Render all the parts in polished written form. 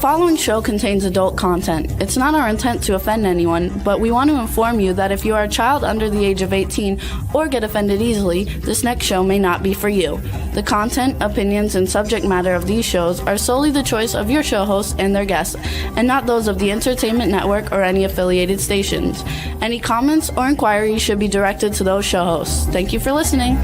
following show contains adult content. It's not our intent to offend anyone, but we want to inform you that if you are a child under the age of 18 or get offended easily, this next show may not be for you. The content, opinions, and subject matter of these shows are solely the choice of your show hosts and their guests, and not those of the Entertainment Network or any affiliated stations. Any comments or inquiries should be directed to those show hosts. Thank you for listening.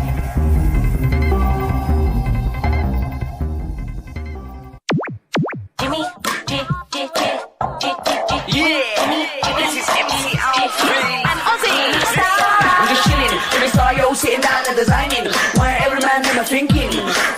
Sitting down and designing, why every man in my thinking,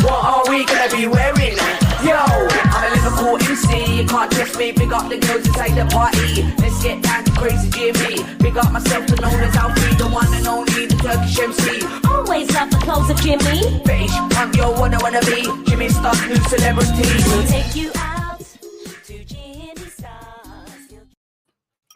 what are we gonna be wearing? Yo, I'm a Liverpool MC, you can't trust me, big up the girls inside the party. Let's get down to crazy Jimmy, big up myself to known as Alfie, the one and only, the Turkish MC. Always love the clothes of Jimmy. British punk, yo, what I wanna be, Jimmy Star, new celebrity. We'll take you out to Jimmy Stars.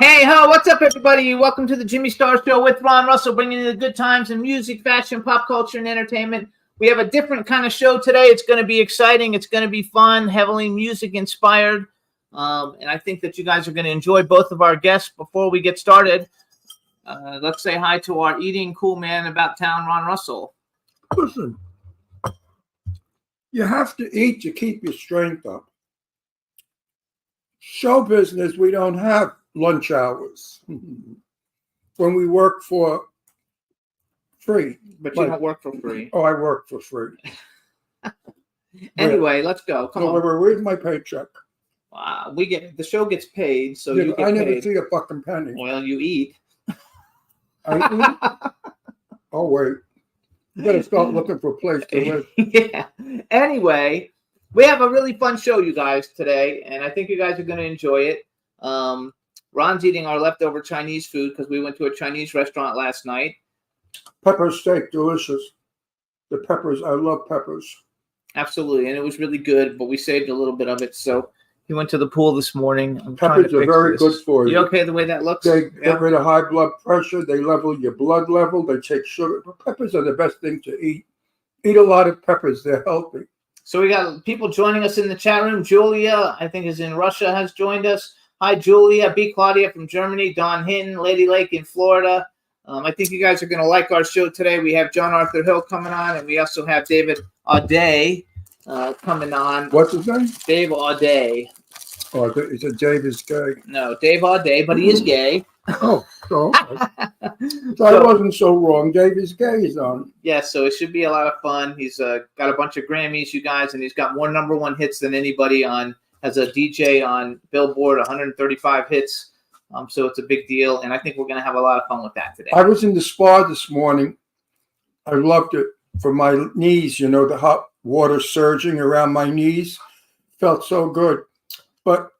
Hey ho, what's up everybody? Welcome to the Jimmy Star Show with Ron Russell, bringing you the good times in music, fashion, pop culture, and entertainment. We have a different kind of show today. It's going to be exciting. It's going to be fun, heavily music inspired. And I think that you guys are going to enjoy both of our guests. Before we get started, let's say hi to our eating cool man about town, Ron Russell. Listen, you have to eat to keep your strength up. Show business, we don't have lunch hours when we work for free. But you don't work for free. Oh, I work for free. Anyway, let's go. Come on. Where's my paycheck? We get the show gets paid, so Yeah, you get I never paid. see a fucking penny. Well, you eat. I eat. Oh wait, you better start looking for a place to live. Yeah. Anyway, we have a really fun show, you guys, today, and I think you guys are going to enjoy it. Ron's eating our leftover Chinese food because we went to a Chinese restaurant last night. Pepper steak, delicious. The peppers, I love peppers. Absolutely, and it was really good, but we saved a little bit of it, so he went to the pool this morning. Peppers are very good for you. You okay the way that looks? They get rid of high blood pressure. They level your blood level. They take sugar. Peppers are the best thing to eat. Eat a lot of peppers. They're healthy. So we got people joining us in the chat room. Julia, I think, is in Russia, has joined us. Hi, Julia. B. Claudia from Germany. Don Hinton, Lady Lake in Florida. I think you guys are going to like our show today. We have John Arthur Hill coming on, and we also have David Audet coming on. What's his name? Dave Audet. Oh, is it Dave is gay? No, Dave Audet, but he is gay. Oh, so I wasn't so wrong. Dave is gay. He's on. Yeah, so it should be a lot of fun. He's got a bunch of Grammys, you guys, and he's got more number one hits than anybody as a DJ on Billboard, 135 hits. So it's a big deal, and I think we're going to have a lot of fun with that today. I was in the spa this morning. I loved it for my knees. You know, the hot water surging around my knees felt so good. But,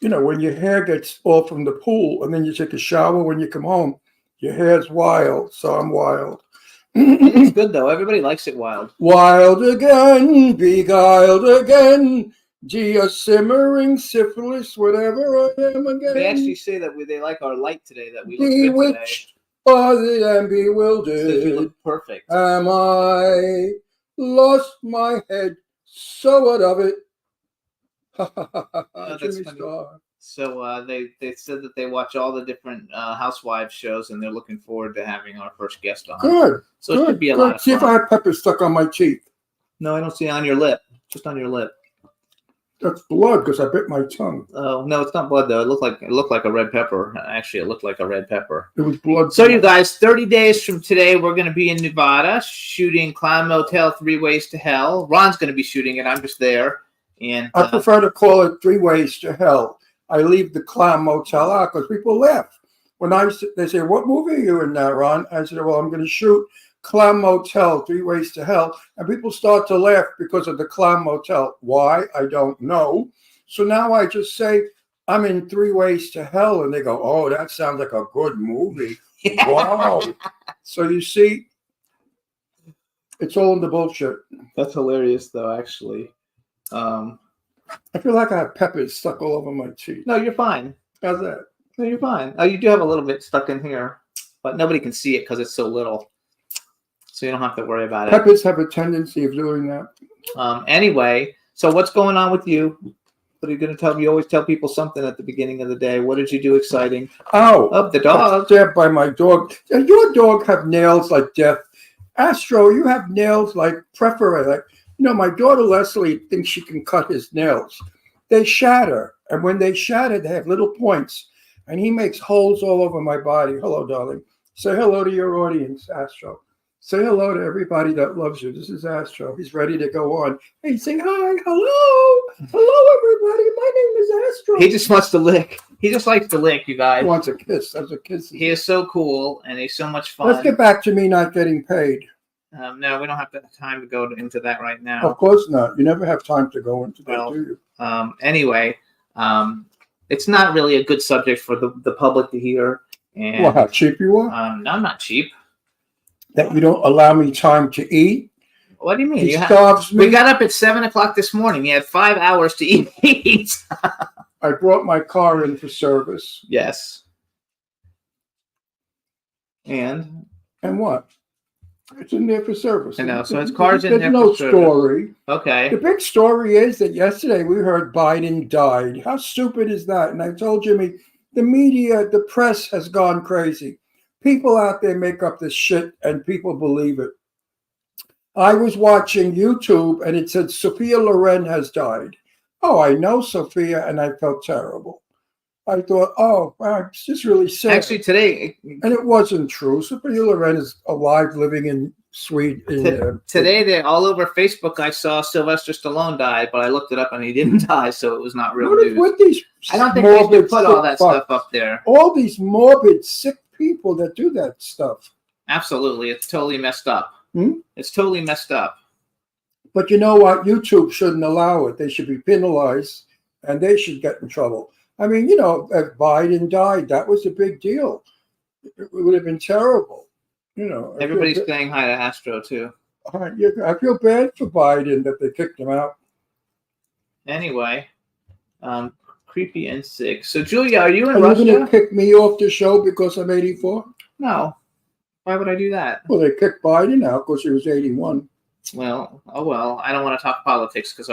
you know, when your hair gets all from the pool and then you take a shower when you come home, your hair's wild. So I'm wild. It's good, though. Everybody likes it wild. Wild again, beguiled again. Dear simmering syphilis, whatever I am again. They actually say that they like our light today, that we look good today. Bewitched, bothered, and bewildered. You look perfect. Am I lost my head? So what of it? That's Jimmy funny. Star. So they said that they watch all the different Housewives shows, and they're looking forward to having our first guest on. Good. So good, it should be a good. lot of See if fun. I have pepper stuck on my teeth. No, I don't see it on your lip. Just on your lip. That's blood because I bit my tongue. Oh no, it's not blood though. It looked like a red pepper. Actually, it looked like a red pepper. It was blood. So you guys, 30 days from today, we're going to be in Nevada shooting Clown Motel 3 Ways to Hell. Ron's going to be shooting it. I'm just there. And I prefer to call it 3 Ways to Hell. I leave the Clown Motel out because people laugh. When they say, what movie are you in now, Ron? I said, well, I'm going to shoot Clown Motel 3 Ways to Hell. And people start to laugh because of the Clown Motel. Why? I don't know. So now I just say, I'm in 3 Ways to Hell. And they go, oh, that sounds like a good movie. Wow. So you see, it's all in the bullshit. that's hilarious, though, actually. I feel like I have peppers stuck all over my teeth. No, you're fine. How's that? No, you're fine. Oh, you do have a little bit stuck in here, but nobody can see it because it's so little. So you don't have to worry about it. Peppers have a tendency of doing that. Anyway, so what's going on with you? What are you going to tell me? You always tell people something at the beginning of the day. What did you do exciting? Ow. Oh, the dog. Stabbed by my dog. Does your dog have nails like death? Astro, you have nails like Prefer. Like, my daughter Leslie thinks she can cut his nails. They shatter. And when they shatter, they have little points. And he makes holes all over my body. Hello, darling. Say hello to your audience, Astro. Say hello to everybody that loves you. This is Astro. He's ready to go on. Hey, say hi. Hello. Hello, everybody. My name is Astro. He just wants to lick. He just likes to lick, you guys. He wants a kiss. That's a kiss. He is so cool, and he's so much fun. Let's get back to me not getting paid. No, we don't have time to go into that right now. Of course not. You never have time to go into that, do you? Anyway, it's not really a good subject for the public to hear. And Well, how cheap you are? no, I'm not cheap. That you don't allow me time to eat? What do you mean? He starves me. We got up at 7:00 this morning. You had 5 hours to eat. I brought my car in for service. Yes. And what? It's in there for service. I know, so his car's in There's there no for service. story. okay. The big story is that yesterday we heard Biden died. How stupid is that? And I told Jimmy, the media, the press has gone crazy. People out there make up this shit and people believe it. I was watching YouTube and it said Sophia Loren has died. Oh, I know Sophia, and I felt terrible. I thought, oh, wow, it's just really sad. Actually, today, And it wasn't true. Sophia Loren is alive, living in Sweden. today, all over Facebook, I saw Sylvester Stallone died, but I looked it up and he didn't die, so it was not real What is news. with these I don't think morbid, Facebook put all sick that fucks? stuff up there. All these morbid, sick people that do that stuff. Absolutely, it's totally messed up. Hmm? It's totally messed up. But you know what? YouTube shouldn't allow it. They should be penalized, and they should get in trouble. I mean, if Biden died, that was a big deal. It would have been terrible. Everybody's saying hi to Astro too. I feel bad for Biden that they kicked him out. Anyway, creepy and sick. So, Julia, are you in Are you Russia? going to kick me off the show because I'm 84? No. Why would I do that? Well, they kicked Biden out because he was 81. Well, I don't want to talk politics because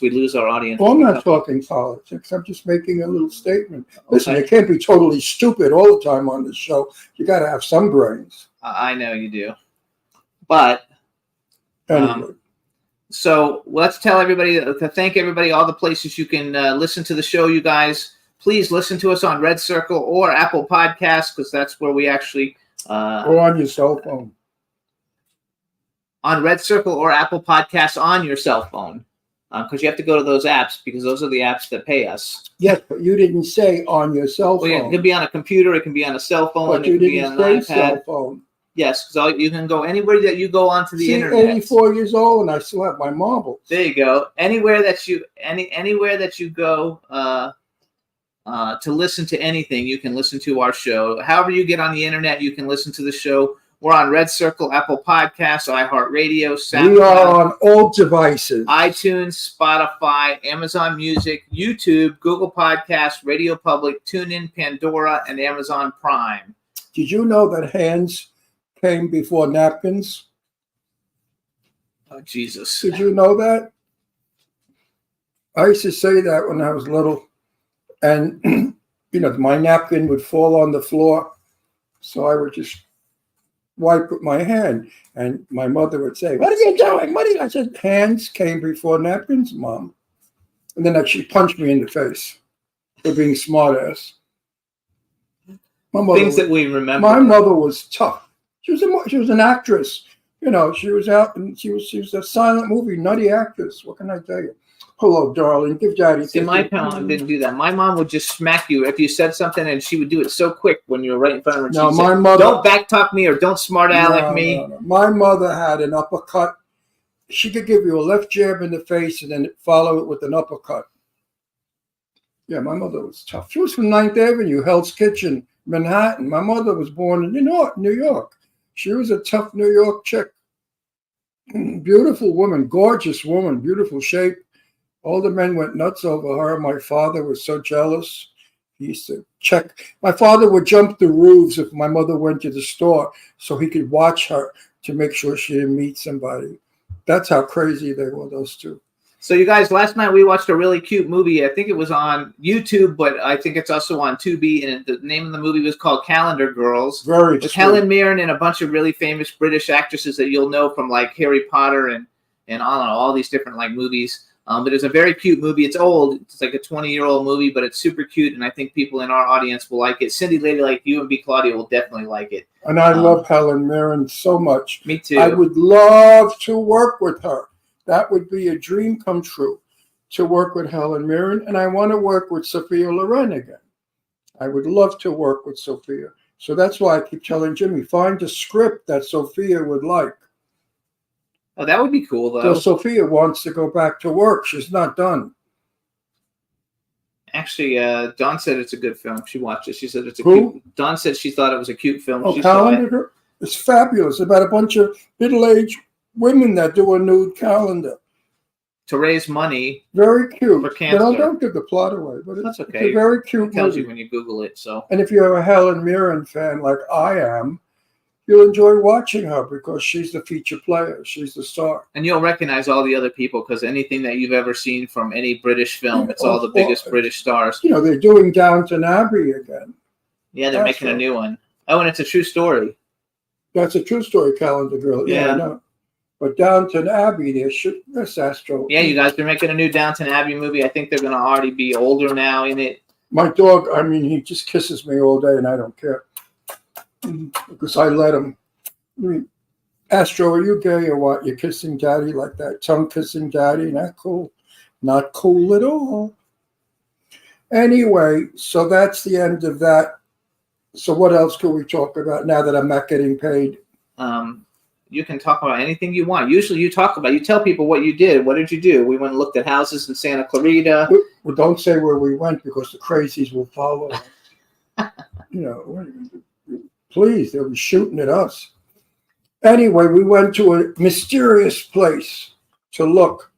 we lose our audience. Well, I'm not talking politics. I'm just making a little statement. Listen, Okay. you can't be totally stupid all the time on this show. You got to have some brains. I know you do. But, Anyway, so let's tell everybody, to thank everybody, all the places you can listen to the show, you guys. Please listen to us on Red Circle or Apple Podcasts because that's where we actually... or on your cell phone. On Red Circle or Apple Podcasts on your cell phone. Because you have to go to those apps because those are the apps that pay us. Yes, but you didn't say on your cell phone. Well, it can be on a computer, it can be on a cell phone, But it you can be on didn't an say iPad. cell phone. Yes, because you can go anywhere that you go onto the See, internet. 84 years old, and I still have my marbles. There you go. Anywhere that you go to listen to anything, you can listen to our show. However you get on the internet, you can listen to the show. We're on Red Circle, Apple Podcasts, iHeartRadio, SoundCloud. We are on all devices. iTunes, Spotify, Amazon Music, YouTube, Google Podcasts, Radio Public, TuneIn, Pandora, and Amazon Prime. Did you know that hands came before napkins? Oh, Jesus. Did you know that? I used to say that when I was little. And, my napkin would fall on the floor. So I would just wipe with my hand. And my mother would say, "What are you doing? I said, hands came before napkins, Mom. And then she punched me in the face for being smart ass. Things that we remember. My mother was tough. She was an actress. She was out and she was a silent movie, nutty actress. What can I tell you? Hello, darling. Give Daddy. See, my mom didn't do that. My mom would just smack you if you said something, and she would do it so quick when you were right in front of her. No, She'd my say, mother. Don't backtalk me or don't smart aleck me. No. My mother had an uppercut. She could give you a left jab in the face and then follow it with an uppercut. Yeah, my mother was tough. She was from 9th Avenue, Hell's Kitchen, Manhattan. My mother was born in New York. She was a tough New York chick. Beautiful woman, gorgeous woman, beautiful shape. All the men went nuts over her. My father was so jealous. He used to check. My father would jump the roofs if my mother went to the store so he could watch her to make sure she didn't meet somebody. That's how crazy they were, those two. So you guys, last night we watched a really cute movie. I think it was on YouTube, but I think it's also on Tubi. And the name of the movie was called Calendar Girls. Very With sweet. Helen Mirren and a bunch of really famous British actresses that you'll know from like Harry Potter and I don't know, all these different like movies. But it's a very cute movie. It's old. It's like a 20-year-old movie, but it's super cute. And I think people in our audience will like it. Cindy, Lady Like You, and B. Claudia will definitely like it. And I love Helen Mirren so much. Me too. I would love to work with her. That would be a dream come true, to work with Helen Mirren. And I want to work with Sophia Loren again. I would love to work with Sophia. So that's why I keep telling Jimmy, find a script that Sophia would like. Oh, that would be cool, though. So Sophia wants to go back to work. She's not done. Actually, Dawn said it's a good film. She watched it. She said it's a Who? cute. Dawn said she thought it was a cute film. Oh, She saw it. Calendar? It's fabulous. About a bunch of middle-aged women that do a nude calendar. To raise money. Very cute. For cancer. Don't give the plot away. But That's it's okay. a very It cute tells movie. you when you Google it. So And if you're a Helen Mirren fan like I am, you'll enjoy watching her because she's the feature player. She's the star. and you'll recognize all the other people because anything that you've ever seen from any British film, it's all the biggest British stars. You know, they're doing Downton Abbey again. Yeah, they're That's making a right. new one. Oh, and it's a true story. That's a true story, Calendar Girl. Yeah. I know. But Downton Abbey, that's Astro. Yeah, you guys, they're making a new Downton Abbey movie. I think they're going to already be older now in it. My dog, I mean, he just kisses me all day and I don't care. Because I let him. I mean, Astro, are you gay or what? You're kissing daddy like that? Tongue kissing daddy? Not cool. Not cool at all. Anyway, so that's the end of that. So what else could we talk about now that I'm not getting paid? You can talk about anything you want. Usually you tell people what you did. What did you do? We went and looked at houses in Santa Clarita. Well, don't say where we went because the crazies will follow us. You know, please, they'll be shooting at us. Anyway, we went to a mysterious place to look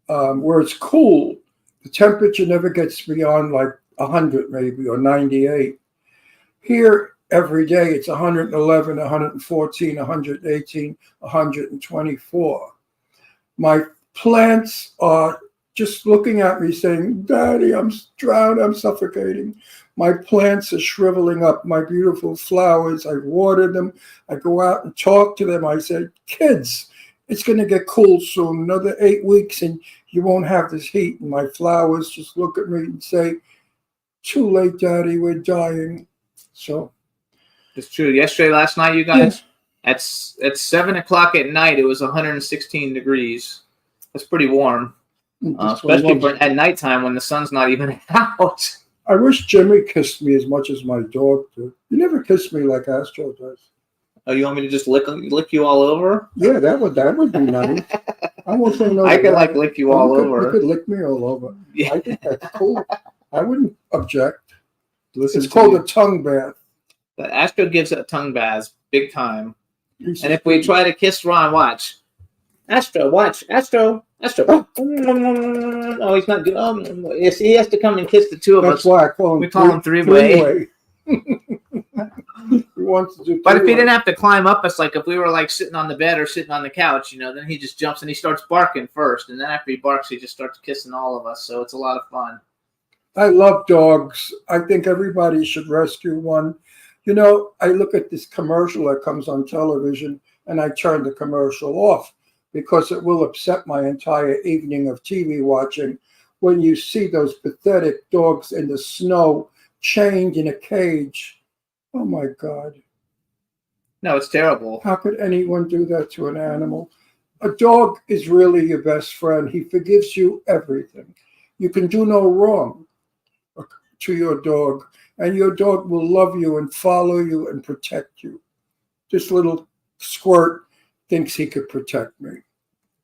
where it's cool. The temperature never gets beyond like 100 maybe or 98. Here, every day, it's 111, 114, 118, 124. My plants are just looking at me saying, Daddy, I'm drowning, I'm suffocating. My plants are shriveling up, my beautiful flowers. I water them. I go out and talk to them. I say, kids, it's going to get cool soon, another 8 weeks, and you won't have this heat. And my flowers just look at me and say, too late, Daddy, we're dying. So It's true. Last night, you guys, at 7 o'clock at night, it was 116 degrees. That's pretty warm, especially at nighttime when the sun's not even out. I wish Jimmy kissed me as much as my dog did. You never kiss me like Astro does. Oh, you want me to just lick you all over? Yeah, that would be nice. I won't say no. I to could that. lick you all You over. could lick me all over. Yeah. I think that's cool. I wouldn't object. Listen It's to called you. a tongue bath. But Astro gives it tongue baths big time. He says, And if we try to kiss Ron, watch. Astro, watch. Astro. Oh, he's not good. Yes, he has to come and kiss the two of that's us. why I call him. We call him three-way. He wants to do. But if he three-way. didn't have to climb up us, like if we were like sitting on the bed or sitting on the couch, then he just jumps and he starts barking first. And then after he barks, he just starts kissing all of us. So it's a lot of fun. I love dogs. I think everybody should rescue one. I look at this commercial that comes on television and I turn the commercial off because it will upset my entire evening of TV watching when you see those pathetic dogs in the snow chained in a cage. Oh my God. No, it's terrible. How could anyone do that to an animal? A dog is really your best friend. He forgives you everything. You can do no wrong to your dog, and your dog will love you and follow you and protect you. This little squirt thinks he could protect me.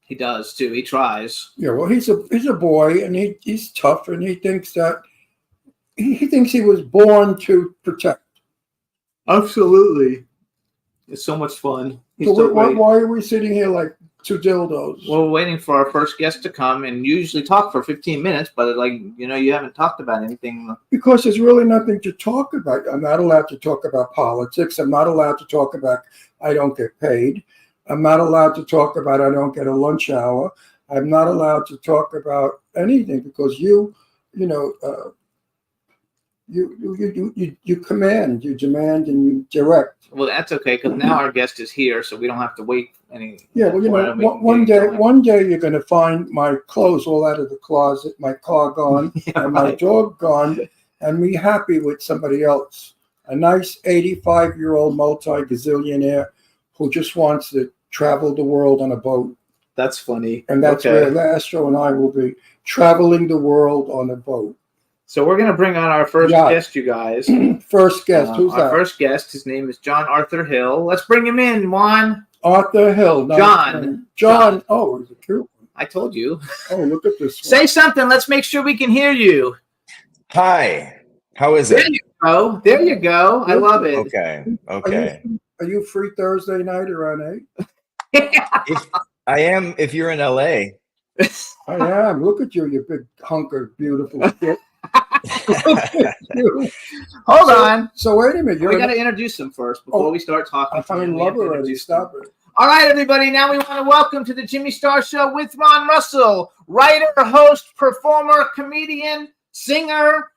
He does too. He tries. Yeah, well, he's a boy, and he's tough, and he thinks that he thinks he was born to protect. Absolutely. It's so much fun. He's So so great. why are we sitting here like two dildos? Well, we're waiting for our first guest to come and usually talk for 15 minutes, but you haven't talked about anything. Because there's really nothing to talk about. I'm not allowed to talk about politics. I'm not allowed to talk about I don't get paid. I'm not allowed to talk about I don't get a lunch hour. I'm not allowed to talk about anything because you command, you demand, and you direct. Well, that's okay because now our guest is here, so we don't have to wait any. Yeah, well, one day you're going to find my clothes all out of the closet, my car gone, and my dog gone, and me happy with somebody else. A nice 85-year-old multi-gazillionaire who just wants to travel the world on a boat. That's funny. And that's where Astro and I will be, traveling the world on a boat. So we're going to bring on our first guest, you guys. First guest, who's that? Our first guest, his name is John Arthur Hill. Let's bring him in, Juan. Arthur Hill. John. Oh, he's a cute one. I told you. Oh, look at this one. Say something. Let's make sure we can hear you. Hi. How is it? There you go. There you go. I love it. Okay. Are you free Thursday night around 8? I am if you're in LA. I am. Look at you, you big hunk of beautiful shit. Hold on. So wait a minute. We got to introduce him first before we start talking. I'm in love already. Stop it. All right, everybody. Now we want to welcome to the Jimmy Star Show with Ron Russell, writer, host, performer, comedian, singer,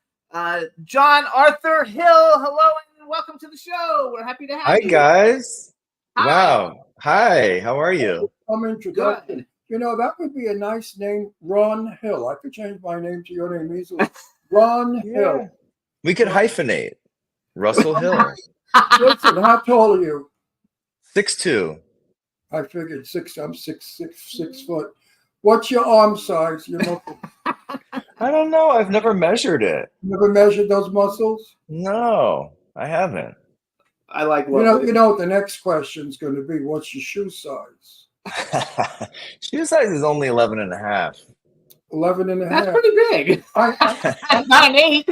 John Arthur Hill. Hello and welcome to the show. We're happy to have you. Hi, guys. Hi. Wow. Hi. How are you? I'm introducing. Good. You know, that would be a nice name, Ron Hill. I could change my name to your name easily. Ron Hill. We could hyphenate. Russell Hill. Listen, how tall are you? 6'2". I figured I'm 6 foot. What's your arm size? Your muscle? I don't know. I've never measured it. Never measured those muscles? No, I haven't. I like You know what the next question is going to be. What's your shoe size? Shoe size is only 11 and a half. 11 and a half. That's pretty big. I Not an 8.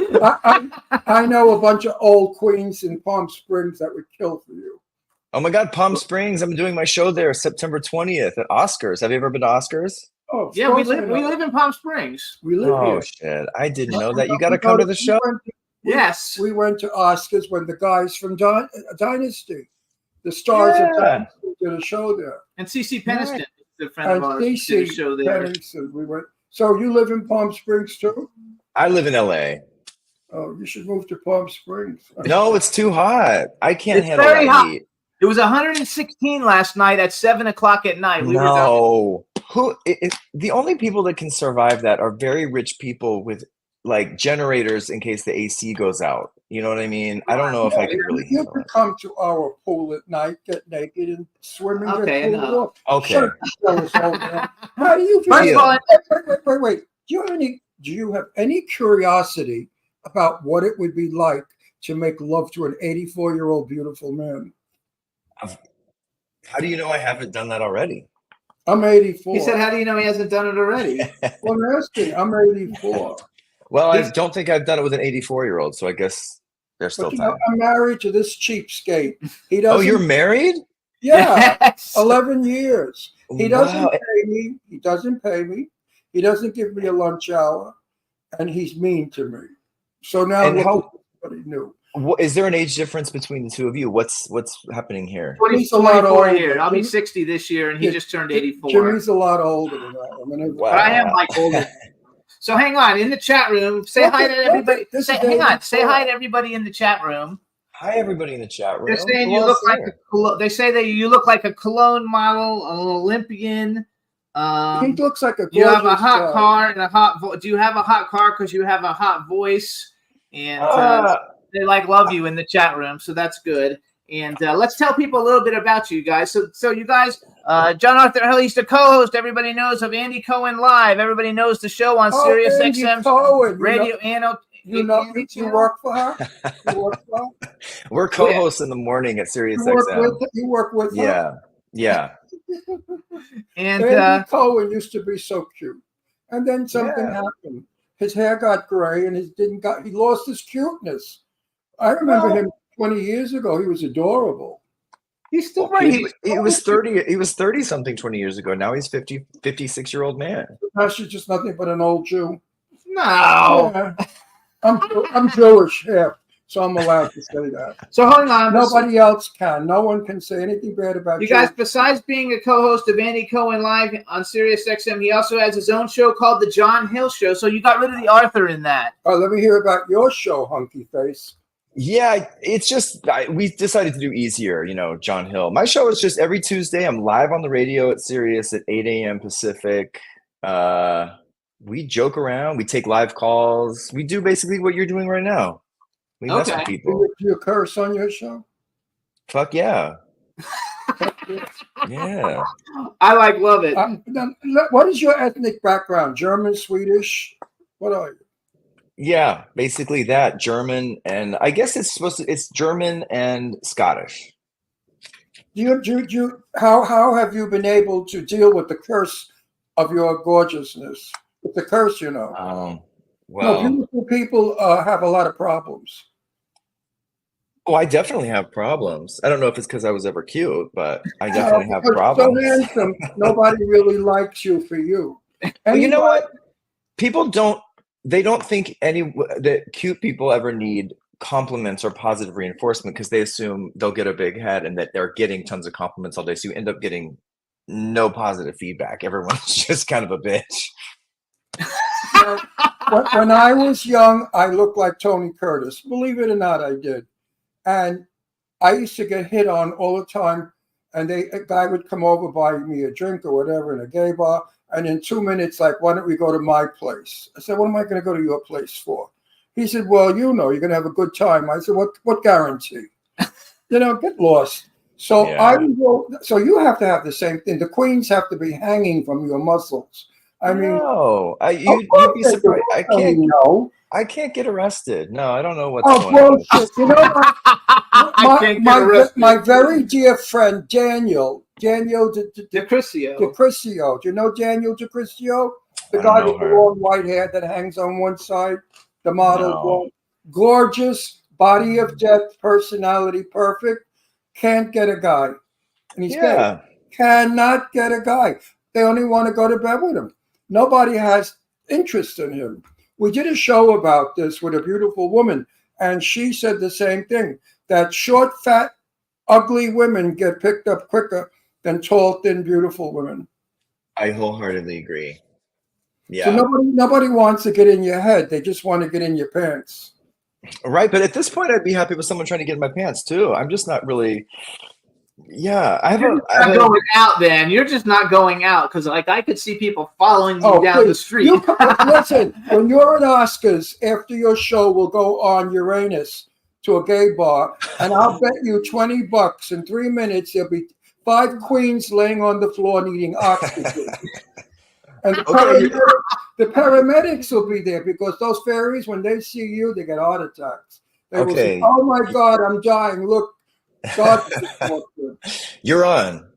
I know a bunch of old queens in Palm Springs that would kill for you. Oh my God, Palm Springs. I'm doing my show there September 20th at Oscars. Have you ever been to Oscars? Oh, Yeah, we live in Palm Springs. We live Oh, here. shit. I didn't know that. You got to come to the show. Yes. We went to Oscars when the guys from Dynasty, the stars of Dynasty, did a show there. And CeCe Peniston, Right. the friend of ours, did a show there. Peniston, we went. So you live in Palm Springs too? I live in LA. Oh, you should move to Palm Springs. No, it's too hot. I can't It's handle very that hot. heat. It was 116 last night at 7:00 at night. We were down. No. The only people that can survive that are very rich people with like generators in case the AC goes out. You know what I mean? I don't know if I could really You handle could it. come to our pool at night, get naked, and swim in Okay, the pool. no. Okay. Shut up, jealous old man. How do you feel? First of all, Wait. Do you have any curiosity about what it would be like to make love to an 84-year-old beautiful man? How do you know I haven't done that already? I'm 84. he said, "How do you know he hasn't done it already?" Well, I'm asking. I'm 84. Well, I don't think I've done it with an 84-year-old, so I guess there's still But, you know, time. I'm married to this cheapskate. He doesn't. Oh, you're married? Yeah, Yes. 11 years. He doesn't Wow. pay me. He doesn't pay me. He doesn't give me a lunch hour, and he's mean to me. So now And everybody knew. Is there an age difference between the two of you? What's happening here? He's a lot 24 older. years. I'll be 60 this year, and he Yeah, just turned 84. Jimmy's a lot older than that. I mean, Wow. But I am like older. So hang on in the chat room. Say hi to everybody. This is Hang on. David Say hi to everybody in the chat room. Hi, everybody in the chat room. They're saying Who you else look like there? they say that you look like a Cologne model, an Olympian. he looks like a You have a gorgeous hot guy. car and a hot. Do you have a hot car because you have a hot voice? And they love you in the chat room, so that's good. And let's tell people a little bit about you guys. So you guys, John Arthur Hill used to co-host. Everybody knows of Andy Cohen Live. Everybody knows the show on Sirius Andy XM Cohen, Radio. You work for her? You work for her? We're co-hosts in the morning at Sirius XM. You work with her? Yeah. And Andy Cohen used to be so cute. And then something happened. His hair got gray and he lost his cuteness. I remember him 20 years ago. He was adorable. he's still right. He was 30. He was 30 something 20 years ago. Now he's 56-year-old man. That's just nothing but an old Jew. No. Yeah. I'm Jewish. Yeah. So I'm allowed to say that. So hold on. Nobody else can. No one can say anything bad about You guys, besides being a co-host of Andy Cohen Live on Sirius XM, he also has his own show called The John Hill Show. So you got rid of the Arthur in that. Oh, let me hear about your show, Hunky Face. Yeah, it's just we decided to do easier, John Hill. My show is just every Tuesday. I'm live on the radio at Sirius at 8 a.m. Pacific. We joke around. We take live calls. We do basically what you're doing right now. We mess with people. Do you curse on your show? Fuck yeah. Yeah. I love it. What is your ethnic background? German, Swedish? What are you? Yeah, basically that. German, and I guess it's German and Scottish. How have you been able to deal with the curse of your gorgeousness? With the curse, Well, no, beautiful people have a lot of problems. Oh, I definitely have problems. I don't know if it's because I was ever cute, but I definitely have problems. So handsome, nobody really likes you for you. Well, you know what? People don't think that cute people ever need compliments or positive reinforcement because they assume they'll get a big head and that they're getting tons of compliments all day. So you end up getting no positive feedback. Everyone's just kind of a bitch. When I was young, I looked like Tony Curtis. Believe it or not, I did. And I used to get hit on all the time. And a guy would come over, buy me a drink or whatever in a gay bar. And in 2 minutes, like, why don't we go to my place? I said, what am I going to go to your place for? He said, well, you're going to have a good time. I said, what guarantee? Get lost. So Yeah. So you have to have the same thing. The queens have to be hanging from your muscles. I mean, no, you'd be surprised. I can't get arrested. No, I don't know what's going on. Bullshit. My very dear friend Daniel DeCrisio. Do you know Daniel DeCrisio? The guy with the long white hair that hangs on one side, the model. No. Gorgeous, body of depth, personality perfect. Can't get a guy. And he's gay. Cannot get a guy. They only want to go to bed with him. Nobody has interest in him. We did a show about this with a beautiful woman, and she said the same thing, that short, fat, ugly women get picked up quicker than tall, thin, beautiful women. I wholeheartedly agree. Yeah. So nobody wants to get in your head. They just want to get in your pants. Right. But at this point, I'd be happy with someone trying to get in my pants, too. I'm just not really. Yeah. You're not going out, then. You're just not going out because, I could see people following you down the street. Listen, when you're at Oscars, after your show, we'll go on Uranus to a gay bar, and I'll bet you $20 in 3 minutes there'll be 5 queens laying on the floor needing oxygen. And the paramedics will be there because those fairies, when they see you, they get heart attacks. They will say, oh my God, I'm dying. Look, God. You're on.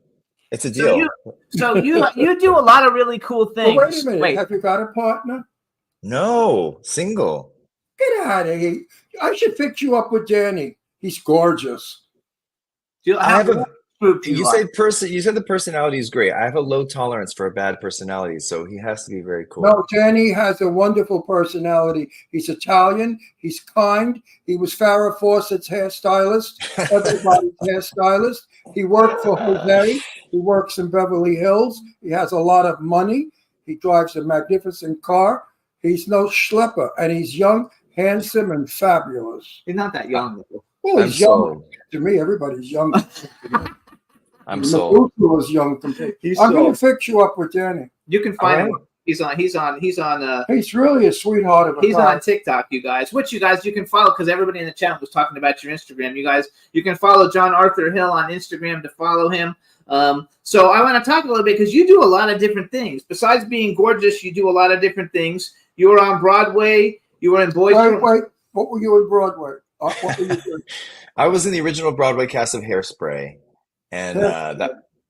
It's a deal. So you do a lot of really cool things. Well, wait a minute. Have you got a partner? No, single. Get out of here. I should fix you up with Danny. He's gorgeous. You said the personality is great. I have a low tolerance for a bad personality, so he has to be very cool. No, Danny has a wonderful personality. He's Italian. He's kind. He was Farrah Fawcett's hairstylist, everybody's hairstylist. He worked for Jose. He works in Beverly Hills. He has a lot of money. He drives a magnificent car. He's no schlepper, and he's young, handsome, and fabulous. He's not that young. Well, he's young. To me, everybody's young. I'm sold. Was young compared. I'm going to fix you up with Danny. You can find him. He's really a sweetheart of a He's on TikTok, you guys. Which you guys you can follow because everybody in the chat was talking about your Instagram. You guys, you can follow John Arthur Hill on Instagram to follow him. So I want to talk a little bit because you do a lot of different things. Besides being gorgeous, you do a lot of different things. You were on Broadway. You were in Boys. Wait. What were you in Broadway? What were you doing? I was in the original Broadway cast of Hairspray. And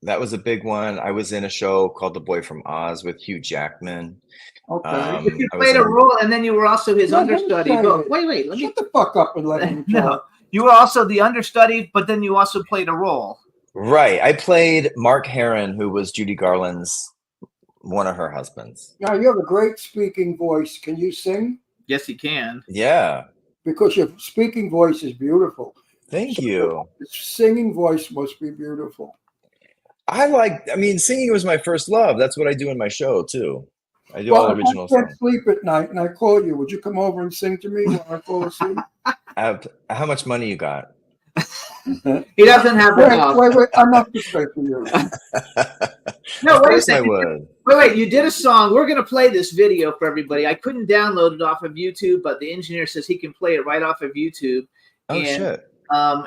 that was a big one. I was in a show called The Boy from Oz with Hugh Jackman. Okay. You played a role, and then you were also his understudy. Wait. Shut the fuck up and let him talk. No, you were also the understudy, but then you also played a role. Right. I played Mark Herron, who was Judy Garland's one of her husbands. Now, you have a great speaking voice. Can you sing? Yes, he can. Yeah. because your speaking voice is beautiful. Thank So you. the singing voice must be beautiful. I mean, singing was my first love. That's what I do in my show too. I do all Well, original I can't songs. sleep at night, and I call you. Would you come over and sing to me while I fall asleep? How much money you got? He doesn't have enough. Wait. I'm not to pay for you. No, Of wait a course I second. would. Wait. You did a song. We're going to play this video for everybody. I couldn't download it off of YouTube, but the engineer says he can play it right off of YouTube. Oh And, shit.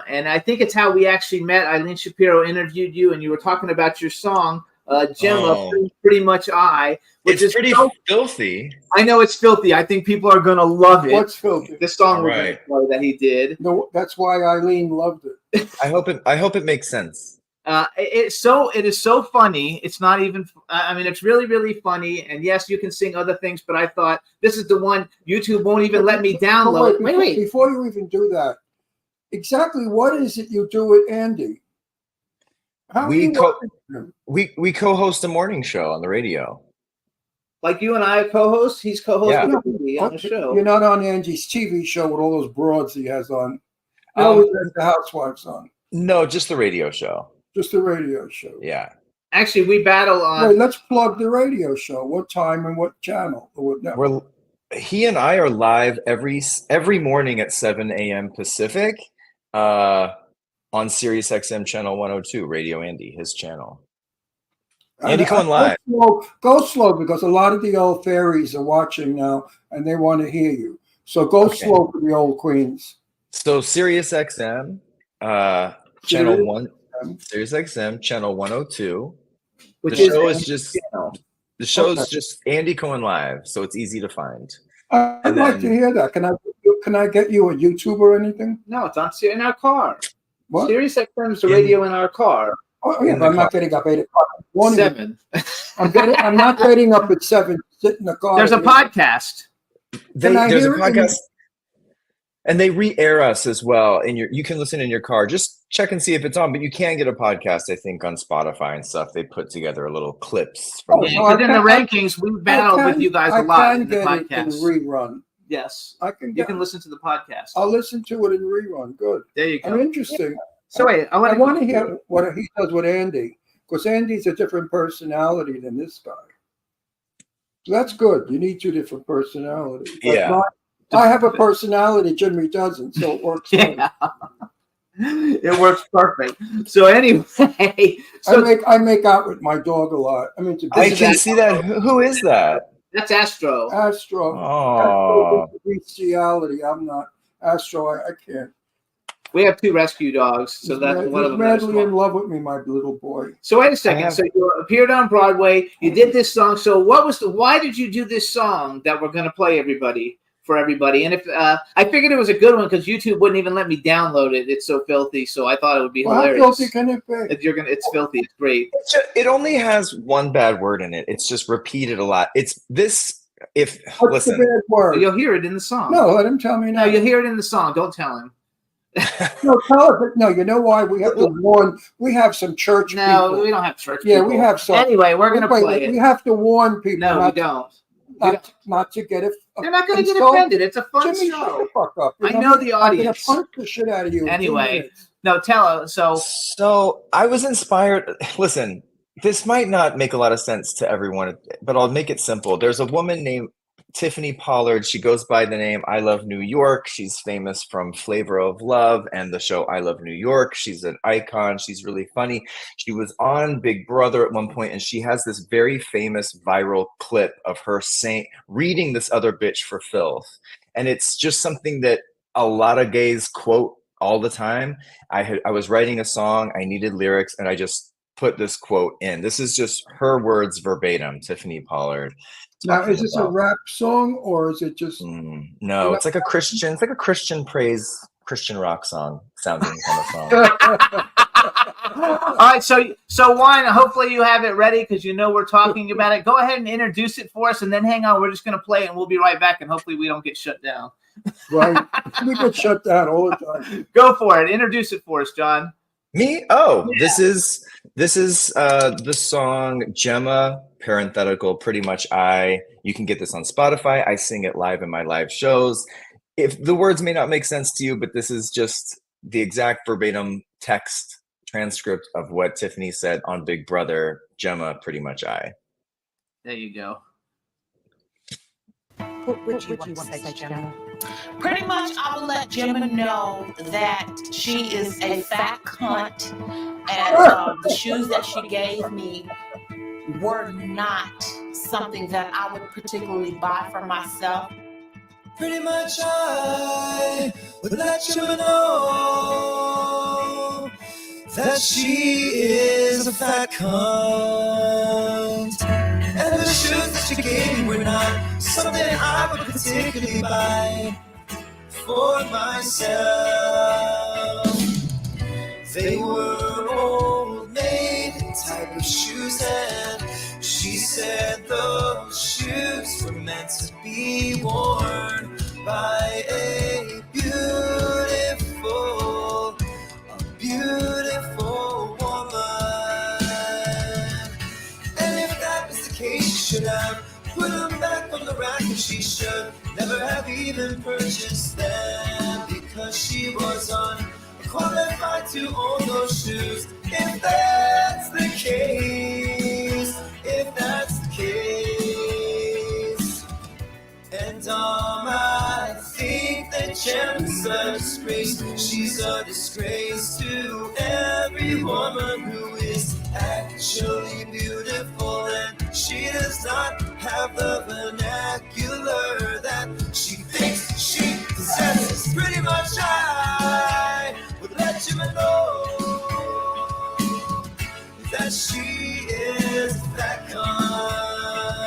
And I think it's how we actually met. Eileen Shapiro interviewed you, and you were talking about your song, Gemma, Oh. pretty much I. Which It's is pretty so- filthy. I know it's filthy. I think people are going to love it. What's filthy? The song we're Right. going to play that he did. No, that's why Eileen loved it. I hope it makes sense. It is so funny. It's not even. I mean, it's really, really funny. And yes, you can sing other things, but I thought this is the one YouTube won't even let me download. But Wait. Before you even do that, exactly what is it you do with Andy? How We do you co- work with him? We co-host a morning show on the radio. Like you and I co-host. He's co-host Yeah. with me on the Okay, show. You're not on Angie's TV show with all those broads he has on. You Um, always has the housewives on. No, just the radio show. Just a radio show. Yeah. Actually, we battle on. Wait, let's plug the radio show. What time and what channel? Or what network? He and I are live every morning at 7 a.m. Pacific on Sirius XM channel 102, Radio Andy, his channel. Andy Cohen live. Go slow because a lot of the old fairies are watching now and they want to hear you. So go Okay. slow for the old queens. So Sirius XM, channel Sirius 1, Sirius XM channel 102. which The is show is just channel. the show's Okay. just Andy Cohen live, so it's easy to find. I'd And like to then- hear that. Can I get you a YouTube or anything? No, it's on in our car. What? Sirius XM is the In- radio in our car. Oh, yeah, In but the I'm not getting up 8 o'clock. Morning. 7. I'm not getting up at 7. Sit in the car. There's a podcast. Can I There's a hear it in- podcast, and they re-air us as well. You can listen in your car. Just check and see if it's on. But you can get a podcast, I think, on Spotify and stuff. They put together a little clips from. Oh, the- no, I Because in the can- rankings, we battled with you guys a lot I in can the get it in podcast. rerun. Yes, I can you get. can listen to the podcast. I'll listen to it in rerun. Good. There you And go. interesting. So wait, I I want want to hear what he does with Andy because Andy's a different personality than this guy. So that's good. You need two different personalities. But Yeah. I have a personality, Jimmy doesn't, so it works. fine. Yeah. It works perfect. So anyway, so I make out with my dog a lot. I mean, I can see that. Who is that? that's Astro. Astro. Oh, Astro is bestiality. I'm not Astro. I can't. We have 2 rescue dogs, so He's that's mad- one of he's them. that's madly in one. love with me, my little boy. So wait a second. have- So you appeared on Broadway. You did this song. So why did you do this song that we're going to play for everybody? And if I figured it was a good one because YouTube wouldn't even let me download it. It's so filthy. So I thought it would be Well, how hilarious. filthy can it be? It's filthy. It's great. it only has one bad word in it. It's just repeated a lot. It's this. If What's the listen, bad word? You'll hear it in the song. No, let him tell me No, now. you'll hear it in the song. Don't tell him. No, tell us. No, you know why? We have to warn. We have some church No, people. we don't have church. Yeah, people. we have some. Anyway, we're gonna Wait, play We it. have to warn people No, we not, don't. not to get it. They're not gonna get installed. offended. It's a fun Jimmy, shut show. the fuck up. I know the I'm gonna audience. punch the shit out of you. in 2 Anyway. minutes. No, tell her. so I was inspired. Listen, this might not make a lot of sense to everyone, but I'll make it simple. There's a woman named Tiffany Pollard. She goes by the name I Love New York. She's famous from Flavor of Love and the show I Love New York. She's an icon. She's really funny. She was on Big Brother at one point, and she has this very famous viral clip of her reading this other bitch for filth. And it's just something that a lot of gays quote all the time. I was writing a song, I needed lyrics, and I just put this quote in. This is just her words verbatim, Tiffany Pollard. Now, talking is this a about- rap song or is it just? No, it's like a Christian praise, Christian rock song sounding kind of song. All right, so Wine, hopefully you have it ready because you know we're talking about it. Go ahead and introduce it for us, and then hang on. We're just going to play it, and we'll be right back, and hopefully we don't get shut down. Right. We get shut down all the time. Go for it. Introduce it for us, John. Me? Oh, this is the song Gemma, parenthetical, pretty much I. You can get this on Spotify. I sing it live in my live shows. if the words may not make sense to you, but this is just the exact verbatim text transcript of what Tiffany said on Big Brother, Gemma, pretty much I. There you go. What would you want to say, Gemma? Pretty much, I will let Gemma know that she is a fat cunt, and the shoes that she gave me were not something that I would particularly buy for myself. Pretty much I would let Gemma know that she is a fat cunt. And the shoes that she gave me were not something I would particularly buy for myself. They were old maid type of shoes, and she said those shoes were meant to be worn by a beautiful woman. And if that was the case, she should have put them back on the rack, and she should never have even purchased them, because she was unqualified to own those shoes. If that's the case, and I think that Gemma's a disgrace. She's a disgrace to every woman who is actually beautiful, and she does not have the vernacular that she thinks she possesses. Pretty much I would let Gemma know that she is that cunt.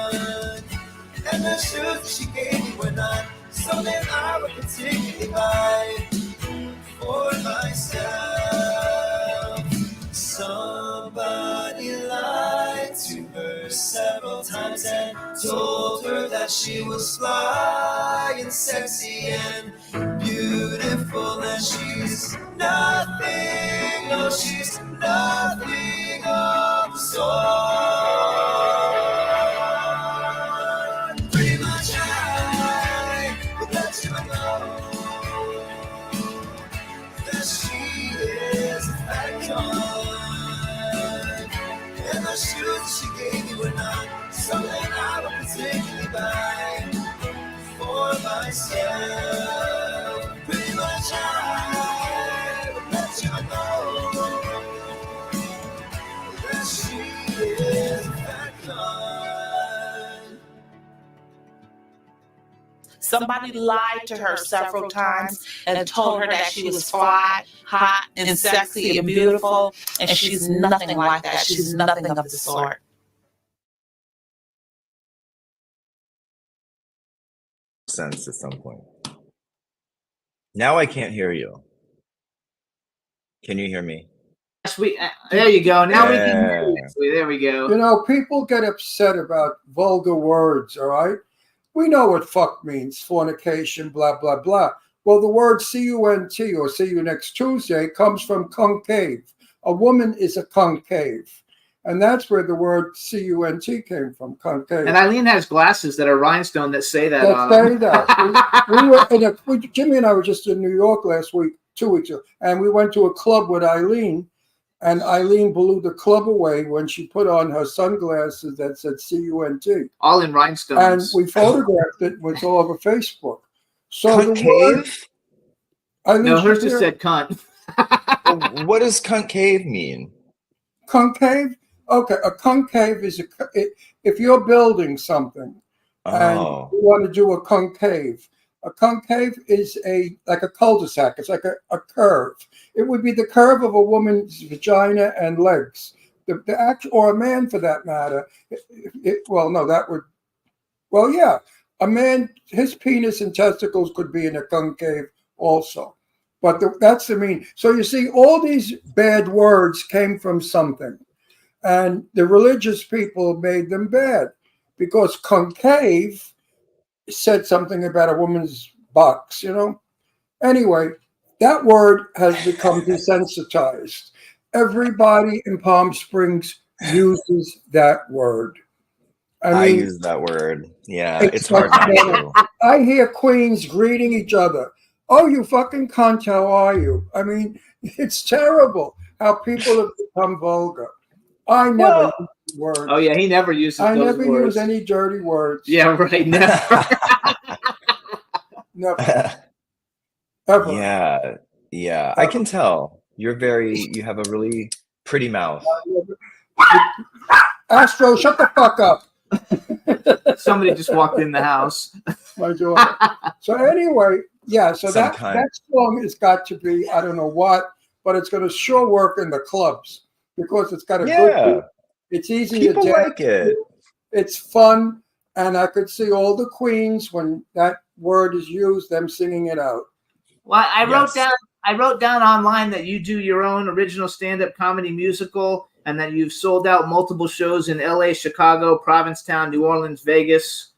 And the shoes that she gave me were not something I would particularly buy for myself. Somebody lied to her several times and told her that she was fly and sexy and beautiful, and she's nothing, no, she's nothing of the sort. Pretty much I would let you know that she is a fat cunt, and the shoes she gave me were not something I would particularly buy for myself. Pretty much I would let you know that she is a fat cunt. Somebody lied to her several times and told her that she was fly, hot, and sexy and beautiful, and she's nothing like that. She's nothing of the sort. Sense at some point. Now I can't hear you. Can you hear me? There you go. Now we Yeah. can hear you. There we go. You know, people get upset about vulgar words, all right? We know what fuck means, fornication, blah, blah, blah. Well, the word C-U-N-T, or see you next Tuesday, comes from concave. A woman is a concave. And that's where the word C-U-N-T came from, concave. And Eileen has glasses that are rhinestone that say that. Let's say that. Jimmy and I were just in New York last week, 2 weeks ago, and we went to a club with Eileen, and Eileen blew the club away when she put on her sunglasses that said C-U-N-T. All in rhinestones. And we photographed it, and it's all over Facebook. So Concave? No, hers just said cunt. What does concave mean? Concave? Okay, a concave is if you're building something and Oh. you want to do a concave is like a cul-de-sac. It's like a curve. It would be the curve of a woman's vagina and legs. The actual, or a man for that matter. A man, his penis and testicles could be in a concave also. But that's the meaning. So you see, all these bad words came from something. And the religious people made them bad because concave said something about a woman's box, you know? Anyway, that word has become desensitized. Everybody in Palm Springs uses that word. I mean, use that word. Yeah, it's it's hard not to. I hear queens greeting each other. Oh, you fucking cunt, how are you? I mean, it's terrible how people have become vulgar. I never Well, use words. Oh yeah, he never uses I those never words. use any dirty words. Yeah, right. Never. Never. Ever. yeah. I can tell. You have a really pretty mouth. Astro, shut the fuck up. Somebody just walked in the house. My daughter. So anyway, yeah, so Some that kind. song has got to be, I don't know what, but it's going to sure work in the clubs because it's got a Yeah. good, it's easy People to dance. like it. It's fun, and I could see all the queens when that word is used, them singing it out. Well, I Yes. wrote down online that you do your own original stand-up comedy musical, and that you've sold out multiple shows in L.A., Chicago, Provincetown, New Orleans, Vegas,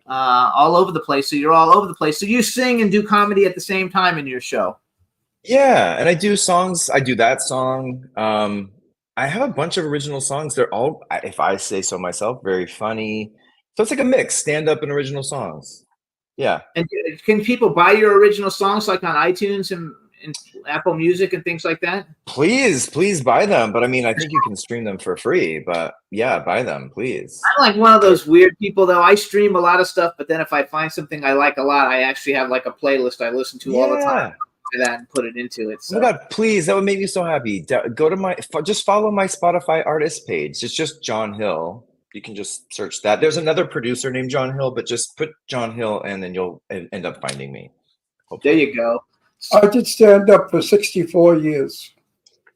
all over the place. So you're all over the place. So you sing and do comedy at the same time in your show. Yeah, and I do songs. I do that song. I have a bunch of original songs. They're all, if I say so myself, very funny. So it's like a mix, stand-up and original songs. Yeah. And can people buy your original songs like on iTunes and Apple Music and things like that? Please buy them. But I mean, I think you can stream them for free. But yeah, buy them, please. I'm like one of those weird people, though. I stream a lot of stuff, but then if I find something I like a lot, I actually have like a playlist I listen to all the time. That and put it into it. So. Oh my God, please. That would make me so happy. Go to just follow my Spotify artist page. It's just John Hill. You can just search that. There's another producer named John Hill, but just put John Hill and then you'll end up finding me. There you go. I did stand up for 64 years.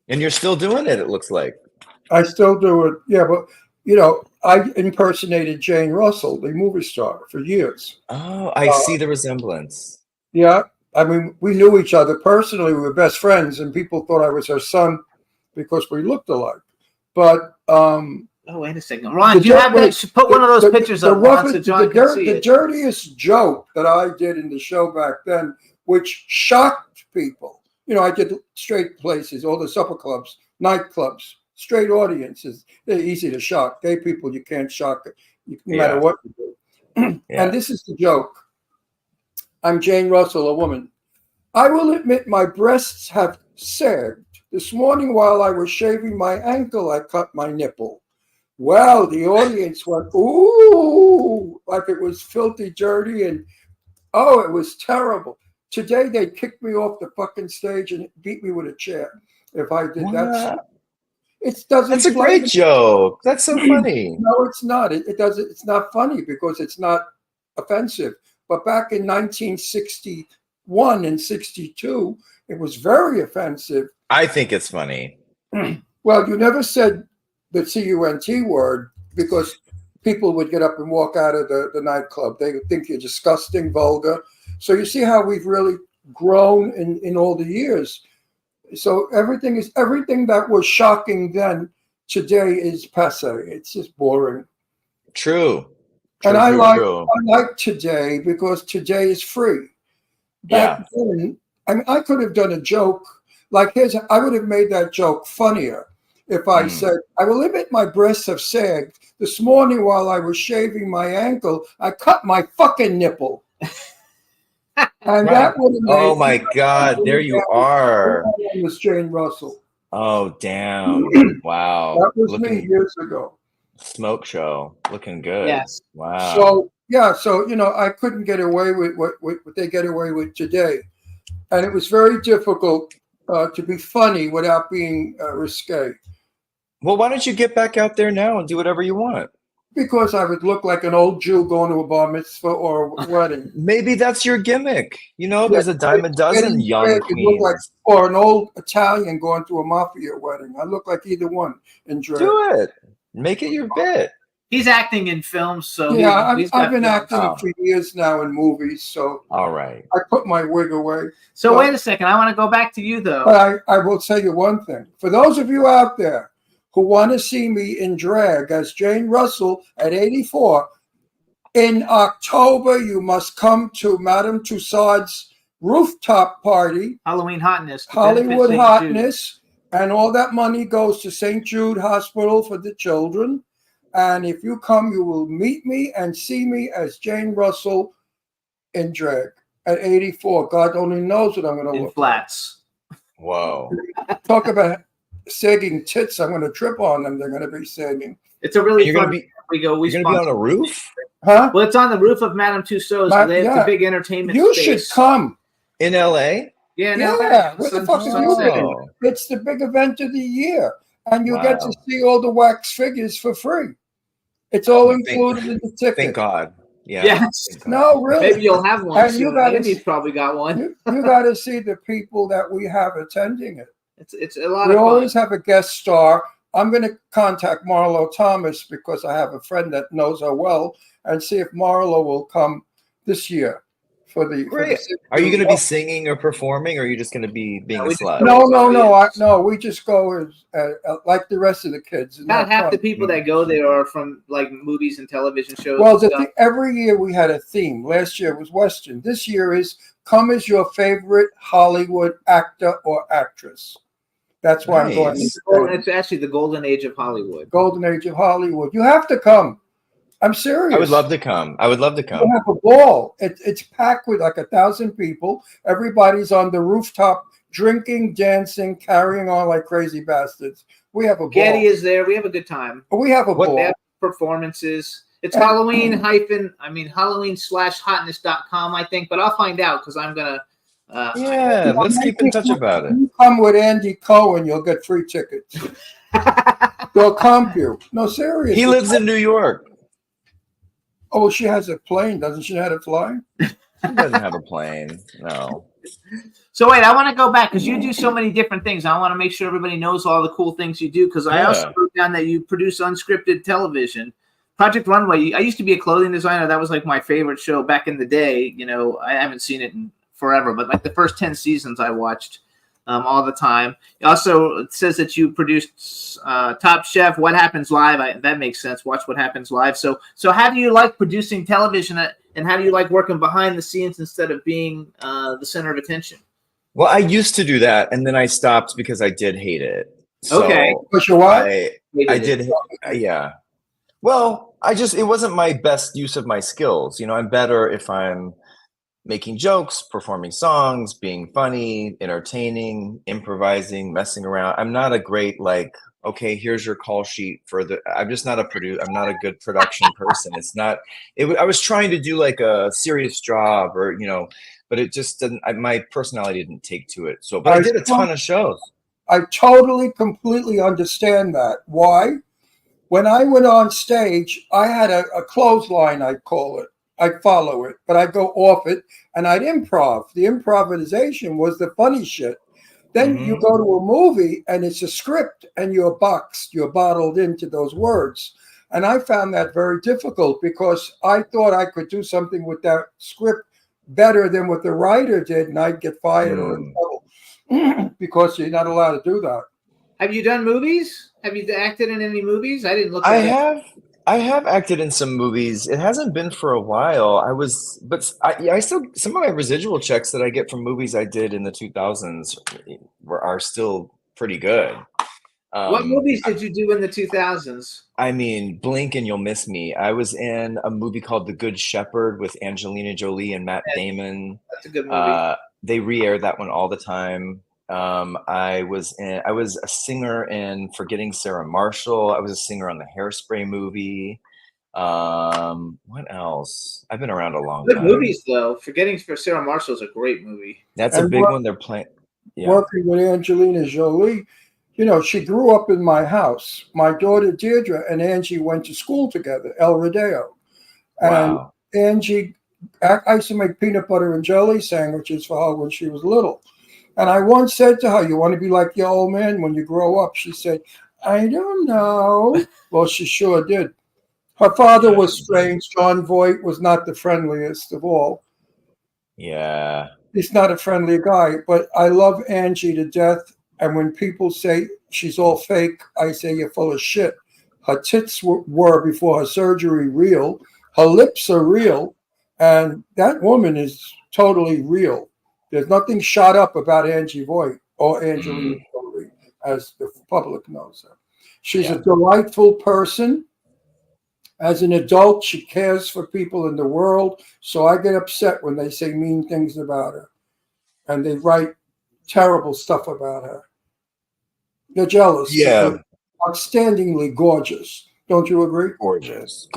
And you're still doing it, it looks like. I still do it. Yeah, but, I impersonated Jane Russell, the movie star, for years. Oh, I see the resemblance. Yeah. I mean, we knew each other personally. We were best friends, and people thought I was her son because we looked alike. But oh, wait a second, Ron, do you have that? Put one of those pictures up, Ron, so John can see it. The dirtiest joke that I did in the show back then, which shocked people. I did straight places, all the supper clubs, nightclubs, straight audiences. They're easy to shock. Gay people, you can't shock it, no matter what you do. And this is the joke. I'm Jane Russell, a woman. I will admit my breasts have sagged. This morning while I was shaving my ankle, I cut my nipple. Well, the audience went, ooh, like it was filthy dirty, and it was terrible. Today they kicked me off the fucking stage and beat me with a chair if I did that. It doesn't. That's a great joke. That's so funny. No, it's not. It doesn't. It's not funny because it's not offensive. But back in 1961 and 62, it was very offensive. I think it's funny. Well, you never said the C-U-N-T word because people would get up and walk out of the nightclub. They would think you're disgusting, vulgar. So you see how we've really grown in all the years. So everything that was shocking then today is passé. It's just boring. True. And I like today because today is free. Back then, I could have done a joke like his. I would have made that joke funnier if I said, I will admit my breasts have sagged. This morning while I was shaving my ankle, I cut my fucking nipple. And that would have made. Oh my God, there you are. It was Jane Russell. Oh, damn. Wow. That was me years ago. Smoke show. Looking good. Yes. Wow. So, I couldn't get away with what they get away with today. And it was very difficult to be funny without being risque. Well, why don't you get back out there now and do whatever you want? Because I would look like an old Jew going to a bar mitzvah or a wedding. Maybe that's your gimmick. There's a dime a dozen young queens. Or an old Italian going to a mafia wedding. I look like either one in drag. Do it. Make it your bit. He's acting in films, so I've been acting for years now in movies. So all right, I put my wig away. So wait a second, I want to go back to you though. But I will tell you one thing: for those of you out there who want to see me in drag as Jane Russell at 84, in October you must come to Madame Tussauds rooftop party, Halloween Hotness, Hollywood Hotness. And all that money goes to St. Jude Hospital for the children. And if you come, you will meet me and see me as Jane Russell in drag at 84. God only knows what I'm going to In look flats. Whoa. like. Talk about sagging tits. I'm going to trip on them. They're going to be sagging. It's a really You're fun. gonna be We go. We you're gonna be on sponsor. a roof Huh? Well, it's on the roof of Madame Tussauds. They have Yeah. a big entertainment. You space. should come. in LA? Yeah, no, Yeah. What the fuck are you Sunset. doing? Oh, It's the big event of the year. And you get to wow. see all the wax figures for free. It's all Thank- included in the ticket. Thank God. Yeah. Yes. Thank God. No, really. Maybe you'll have one And you soon. gotta- Andy's probably got one. You got to see the people that we have attending it. It's a lot We of fun. always have a guest star. I'm going to contact Marlo Thomas because I have a friend that knows her well and see if Marlo will come this year for the. Great. Are you going to be singing or performing, or are you just going to be being a we just slut? go. No. We just go as like the rest of the kids. It's About not half fun. the people that go there are from like movies and television shows. Well, and stuff. every year we had a theme. Last year was Western. This year is come as your favorite Hollywood actor or actress. That's why I'm going. Nice. It's actually the golden age of Hollywood. Golden Age of Hollywood. You have to come. I'm serious. I would love to come. I would love to We'll come. have a ball. It's packed with like 1,000 people. Everybody's on the rooftop, drinking, dancing, carrying on like crazy bastards. We have a ball. Getty is there. We have a good time. We have a What- ball. They have performances. It's And- Halloween/hotness.com, I think, but I'll find out because I'm gonna. Yeah, let's keep in touch about it. You come with Andy Cohen, you'll get free tickets. They'll comp you. No, seriously. He lives in New York. Oh, she has a plane, doesn't she? Know how to fly? He doesn't have a plane. No. So wait, I want to go back because you do so many different things. I want to make sure everybody knows all the cool things you do because I Yeah. also wrote down that you produce unscripted television. Project Runway. I used to be a clothing designer. That was like my favorite show back in the day. You know, I haven't seen it in forever, but like the first 10 seasons I watched all the time. Also, it says that you produced Top Chef, What Happens Live. That makes sense. Watch What Happens Live. So how do you like producing television, and how do you like working behind the scenes instead of being the center of attention? Well, I used to do that, and then I stopped because I did hate it. So Okay. Push your what? I did. Yeah. Well, it wasn't my best use of my skills. You know, I'm better if I'm making jokes, performing songs, being funny, entertaining, improvising, messing around. I'm not a great okay, here's your call sheet for I'm just not I'm not a good production person. It's not, I was trying to do like a serious job or, but it just didn't, my personality didn't take to it. So, but I did a ton of shows. I totally, completely understand that. Why? When I went on stage, I had a clothesline, I'd call it. I'd follow it, but I'd go off it and I'd improv. The improvisation was the funny shit. Then you go to a movie and it's a script and you're boxed, you're bottled into those words. And I found that very difficult because I thought I could do something with that script better than what the writer did, and I'd get fired or in trouble because you're not allowed to do that. Have you done movies? Have you acted in any movies? I didn't look. I have acted in some movies. It hasn't been for a while. I still, some of my residual checks that I get from movies I did in the 2000s are still pretty good. What movies did you do in the 2000s? I mean, blink and you'll miss me. I was in a movie called The Good Shepherd with Angelina Jolie and Matt Damon. That's a good movie. They re-aired that one all the time. I was a singer in Forgetting Sarah Marshall. I was a singer on the Hairspray movie. What else? I've been around a long Good time. movies though. Forgetting Sarah Marshall is a great movie. That's a big one. They're playing. Yeah. Working with Angelina Jolie, she grew up in my house. My daughter Deirdre and Angie went to school together, El Rodeo. And Wow. Angie, I used to make peanut butter and jelly sandwiches for her when she was little. And I once said to her, "You want to be like your old man when you grow up?" She said, "I don't know." Well, she sure did. Her father was strange. John Voight was not the friendliest of all. Yeah. He's not a friendly guy, but I love Angie to death. And when people say she's all fake, I say you're full of shit. Her tits were before her surgery real. Her lips are real. And that woman is totally real. There's nothing shot up about Angie Voight or Angelina Jolie, as the public knows her. She's a delightful person. As an adult, she cares for people in the world. So I get upset when they say mean things about her and they write terrible stuff about her. They're jealous. Yeah. They're outstandingly gorgeous. Don't you agree? Gorgeous.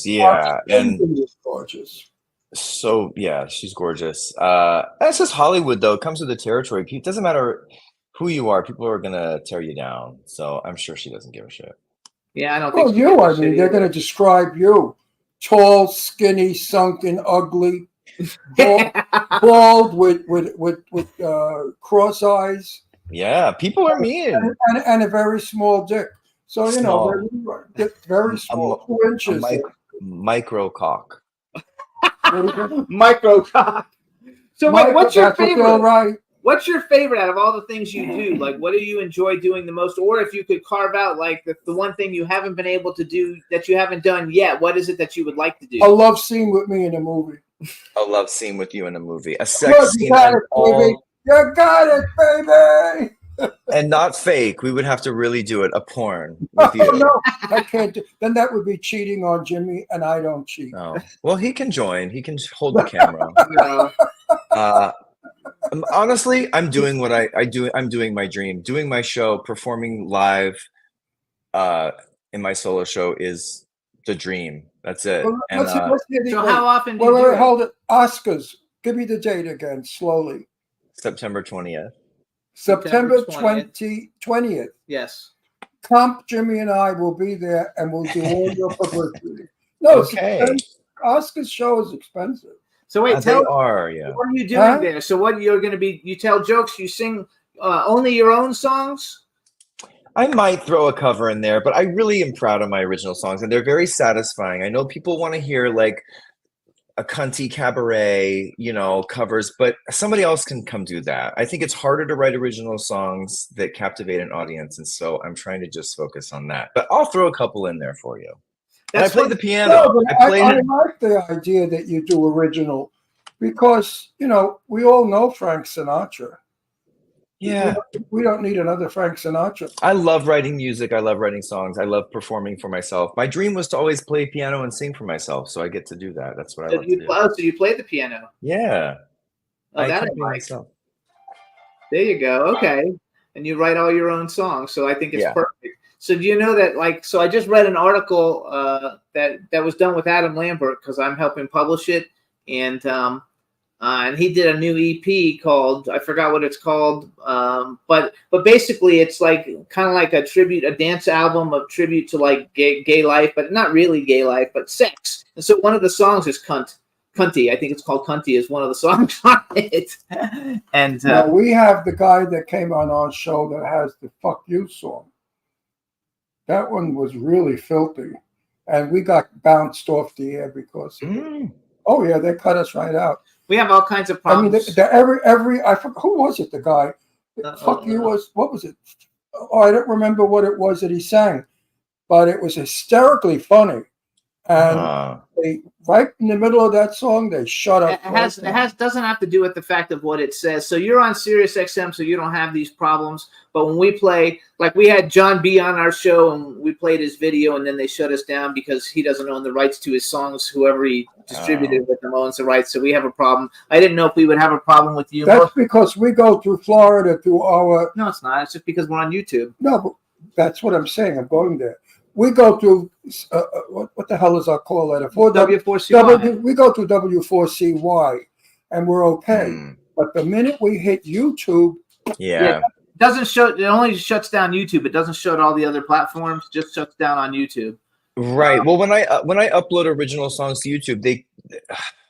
Yeah. And Outstandingly gorgeous. so, yeah, she's gorgeous. That's just Hollywood, though. It comes with the territory. It doesn't matter who you are. People are going to tear you down. So I'm sure she doesn't give a shit. Yeah, I don't Well, think. you, I mean, they're going to describe you tall, skinny, sunken, ugly, bald with cross eyes, Yeah, people are mean. and a very small dick. So, you know, very small, 2 A inches. micro cock. Micro cock. So what's your That's what they'll favorite? write. What's your favorite out of all the things you do? Like, what do you enjoy doing the most? Or if you could carve out like the one thing you haven't been able to do that you haven't done yet, what is it that you would like to do? A love scene with me in a movie. A love scene with you in a movie. A Good, sex scene you got and it, baby. You got it, baby. and not fake. We would have to really do it. A porn with you. Oh, no, I can't do. Then that would be cheating on Jimmy, and I don't cheat. No. Well, he can join. He can hold the camera. Honestly, I'm doing what I do. I'm doing my dream. Doing my show, performing live in my solo show is the dream. That's it. Well, And let's hear the So date. how often do you do Wait, it? hold it. Oscars. Give me the date again, slowly. September 20th. September September 20th. Yes. Comp, Jimmy, and I will be there, and we'll do all your publicity. No, it's Okay. expensive. Oscars show is expensive. So wait, They tell are, yeah. what are you doing Huh? there? So what you're going to be? You tell jokes. You sing only your own songs. I might throw a cover in there, but I really am proud of my original songs, and they're very satisfying. I know people want to hear like a cunty cabaret, you know, covers, but somebody else can come do that. I think it's harder to write original songs that captivate an audience, and so I'm trying to just focus on that. But I'll throw a couple in there for you. And I That's played what- the piano. No, but I played I it. like the idea that you do original because, you know, we all know Frank Sinatra. Yeah. We don't need another Frank Sinatra. I love writing music. I love writing songs. I love performing for myself. My dream was to always play piano and sing for myself, so I get to do that. That's what I So love to do. so you play the piano. Yeah. Oh, I that I accompany like. myself. There you go. Okay. And you write all your own songs. So I think it's Yeah. perfect. So do you know that, like, so I just read an article that was done with Adam Lambert because I'm helping publish it. And he did a new EP called, I forgot what it's called. But basically it's like kind of like a tribute, a dance album of tribute to like gay life, but not really gay life, but sex. And so one of the songs is Cunty. I think it's called Cunty is one of the songs on it. And Now, we have the guy that came on our show that has the Fuck You song. That one was really filthy. And we got bounced off the air because of it. Oh, yeah, they cut us right out. we have all kinds of I mean, problems. I forgot, who was it, the guy? Fuck You was, what was it? Oh, I don't remember what it was that he sang, but it was hysterically funny. And they, right in the middle of that song, they shut up. Doesn't have to do with the fact of what it says. So you're on Sirius XM, so you don't have these problems. But when we play, like we had John B on our show, and we played his video, and then they shut us down because he doesn't own the rights to his songs. Whoever he distributed with them owns the rights, so we have a problem. I didn't know if we would have a problem with you. That's because we go through Florida through our. No, it's not. It's just because we're on YouTube. No, but that's what I'm saying. I'm going there. We go through what the hell is our call letter? W4CY. We go through W4CY, and we're okay. But the minute we hit YouTube, Yeah. Doesn't show. It only shuts down YouTube. It doesn't show it all the other platforms. Just shuts down on YouTube. Right. Well, when I upload original songs to YouTube, they,